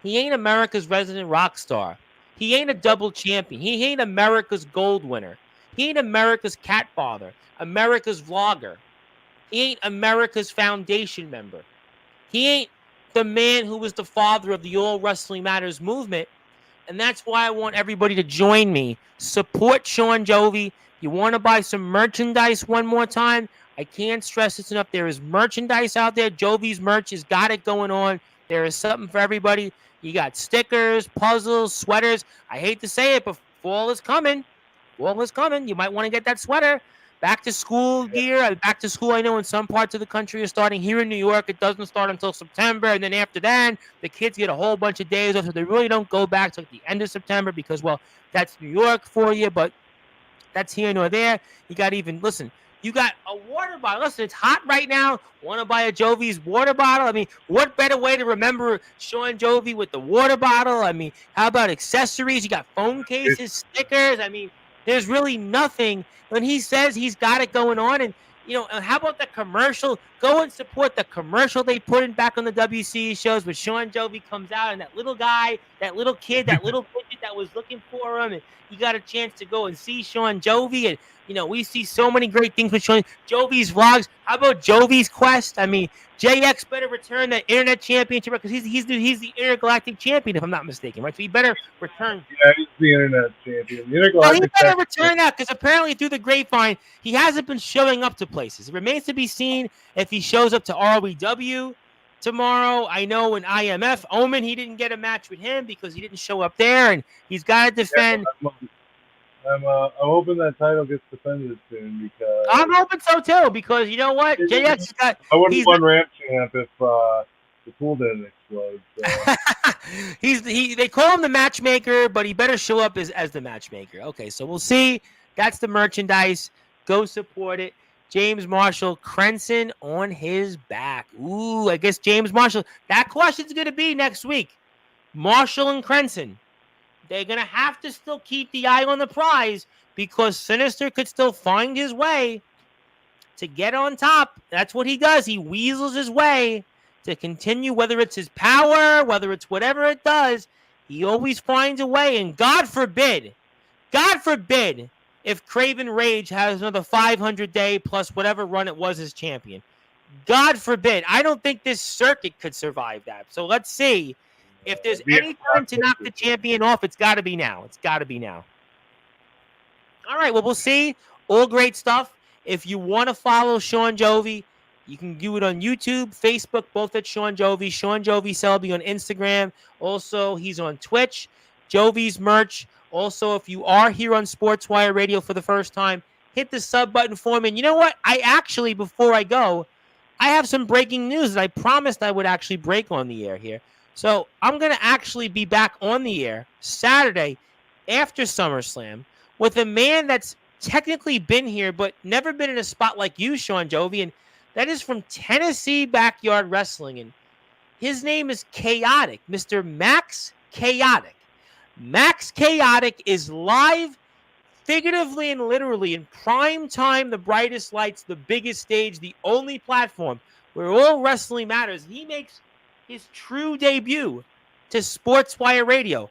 He ain't America's resident rock star. He ain't a double champion. He ain't America's gold winner. He ain't America's cat father, America's vlogger. He ain't America's foundation member. He ain't the man who was the father of the All Wrestling Matters movement. And that's why I want everybody to join me. Support Shawn Jovi. You want to buy some merchandise one more time? I can't stress this enough. There is merchandise out there. Jovi's merch has got it going on. There is something for everybody. You got stickers, puzzles, sweaters. I hate to say it, but fall is coming. Fall is coming. You might want to get that sweater. Back to school gear. Back to school, I know in some parts of the country are starting. Here in New York, it doesn't start until September. And then after that, the kids get a whole bunch of days off. So they really don't go back to the end of September because, well, that's New York for you. But that's here nor there. You got you got a water bottle. Listen, it's hot right now. Want to buy a Jovi's water bottle? I mean, what better way to remember Shawn Jovi with the water bottle? I mean, how about accessories? You got phone cases, stickers. I mean, there's really nothing. When he says he's got it going on, and how about the commercial? Go and support the commercial they put in back on the WCE shows where Shawn Jovi comes out and that little guy, that little kid, that little midget that was looking for him, and you got a chance to go and see Shawn Jovi. And we see so many great things with Shawn Jovi's vlogs. How about Jovi's Quest? I mean, JX better return the internet championship because he's the intergalactic champion, if I'm not mistaken, right? So he better return. Yeah, he's the internet champion. He better return that because apparently through the grapevine, he hasn't been showing up to places. It remains to be seen if he shows up to ROW tomorrow. I know in IMF, Omen, he didn't get a match with him because he didn't show up there, and he's got to defend. I'm hoping that title gets defended soon because I'm hoping so too because you know what, JX got. I wouldn't won Ramp Champ if the pool didn't explode. So. They call him the matchmaker, but he better show up as the matchmaker. Okay, so we'll see. That's the merchandise. Go support it. James Marshall, Crenson on his back. Ooh, I guess James Marshall. That question's going to be next week. Marshall and Crenson. They're going to have to still keep the eye on the prize because Sinister could still find his way to get on top. That's what he does. He weasels his way to continue, whether it's his power, whether it's whatever it does. He always finds a way. And God forbid, if Craven Rage has another 500-day plus whatever run it was as champion. God forbid. I don't think this circuit could survive that. So let's see. If there's any time to knock the champion off, it's got to be now. It's got to be now. All right. Well, we'll see. All great stuff. If you want to follow Shawn Jovi, you can do it on YouTube, Facebook, both at Shawn Jovi. Shawn Jovi Selby on Instagram. Also, he's on Twitch. Jovi's merch. Also, if you are here on Sportswire Radio for the first time, hit the sub button for me. And you know what? I actually, before I go, I have some breaking news that I promised I would actually break on the air here. So I'm going to actually be back on the air Saturday after SummerSlam with a man that's technically been here, but never been in a spot like you, Shawn Jovi. And that is from Tennessee Backyard Wrestling. And his name is Chaotic, Mr. Max Chaotic. Max Chaotic is live, figuratively and literally, in prime time, the brightest lights, the biggest stage, the only platform where all wrestling matters. He makes his true debut to Sportswire Radio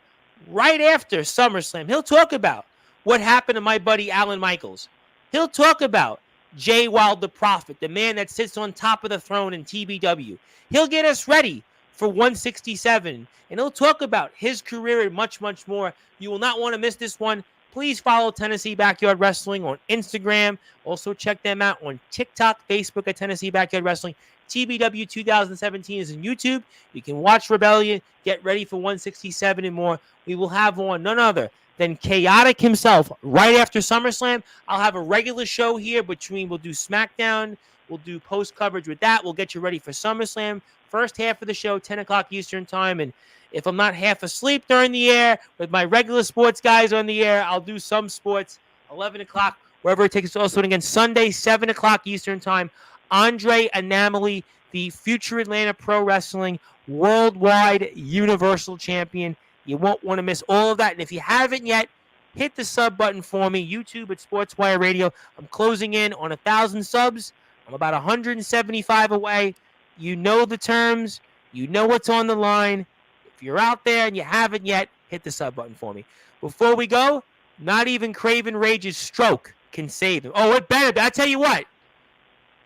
right after SummerSlam. He'll talk about what happened to my buddy Alan Michaels. He'll talk about Jay Wild the Prophet, the man that sits on top of the throne in TBW. He'll get us ready for 167, and he'll talk about his career and much, much more. You will not want to miss this one. Please follow Tennessee Backyard Wrestling on Instagram. Also check them out on TikTok, Facebook at Tennessee Backyard Wrestling. TBW 2017 is on YouTube. You can watch Rebellion, get ready for 167 and more. We will have on none other than Chaotic himself right after SummerSlam. I'll have a regular show here between, we'll do SmackDown, we'll do post coverage with that. We'll get you ready for SummerSlam. First half of the show, 10 o'clock Eastern time. And if I'm not half asleep during the air with my regular sports guys on the air, I'll do some sports, 11 o'clock, wherever it takes us. Also, and again, Sunday, 7 o'clock Eastern time, Andre Anamali, the future Atlanta Pro Wrestling Worldwide Universal Champion. You won't want to miss all of that. And if you haven't yet, hit the sub button for me. YouTube at Sportswire Radio. I'm closing in on 1,000 subs. I'm about 175 away. You know the terms. You know what's on the line. If you're out there and you haven't yet, hit the sub button for me. Before we go, not even Craven Rage's stroke can save him. Oh, it better. I tell you what.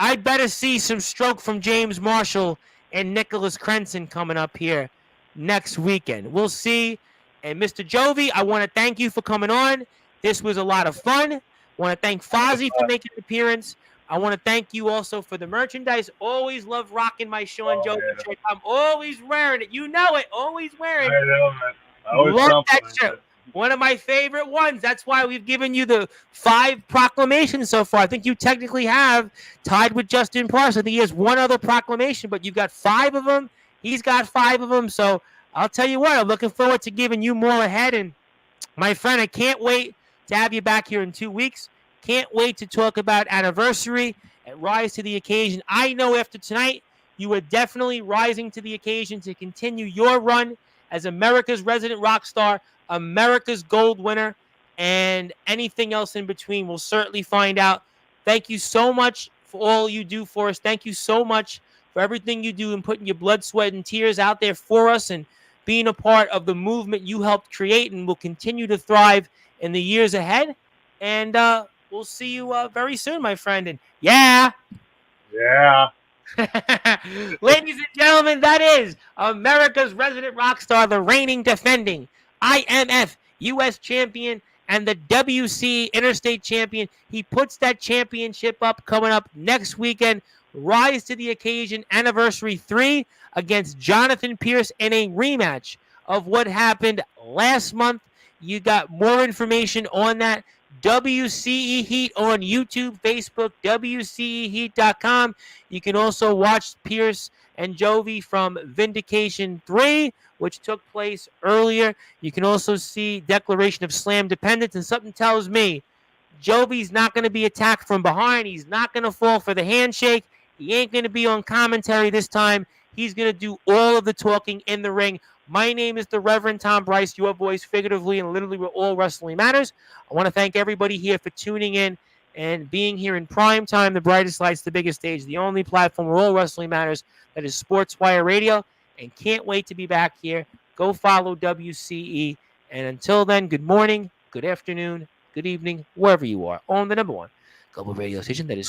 I'd better see some stroke from James Marshall and Nicholas Crenson coming up here next weekend. We'll see. And Mr. Jovi, I want to thank you for coming on. This was a lot of fun. I want to thank Fozzy for making an appearance. I want to thank you also for the merchandise. Always love rocking my Shawn Jovi shirt. I'm always wearing it. You know it. Always wearing it. I know, man. I always love that shirt. One of my favorite ones. That's why we've given you the 5 proclamations so far. I think you technically have, tied with Justin Parsons. I think he has one other proclamation, but you've got 5 of them. He's got 5 of them. So I'll tell you what, I'm looking forward to giving you more ahead. And my friend, I can't wait to have you back here in 2 weeks. Can't wait to talk about anniversary and rise to the occasion. I know after tonight, you are definitely rising to the occasion to continue your run as America's resident rock star, America's gold winner, and anything else in between. We'll certainly find out. Thank you so much for all you do for us. Thank you so much for everything you do and putting your blood, sweat, and tears out there for us and being a part of the movement you helped create and will continue to thrive in the years ahead. And we'll see you very soon, my friend. And yeah. Ladies and gentlemen, that is America's resident rock star, the reigning, defending IMF U.S. champion and the WC Interstate champion. He puts that championship up coming up next weekend. Rise to the occasion, Anniversary 3 against Jonathan Pierce in a rematch of what happened last month. You got more information on that. WCE Heat on YouTube, Facebook, WCEHeat.com. You can also watch Pierce and Jovi from Vindication 3, which took place earlier. You can also see Declaration of Slam Dependence, and something tells me Jovi's not going to be attacked from behind. He's not going to fall for the handshake. He ain't going to be on commentary this time. He's going to do all of the talking in the ring. My name is the Reverend Tom Bryce, your voice figuratively and literally where all wrestling matters. I want to thank everybody here for tuning in and being here in prime time, the brightest lights, the biggest stage, the only platform where all wrestling matters. That is Sportswire Radio, and can't wait to be back here. Go follow WCE, and until then, good morning, good afternoon, good evening, wherever you are, on the number one global radio station that is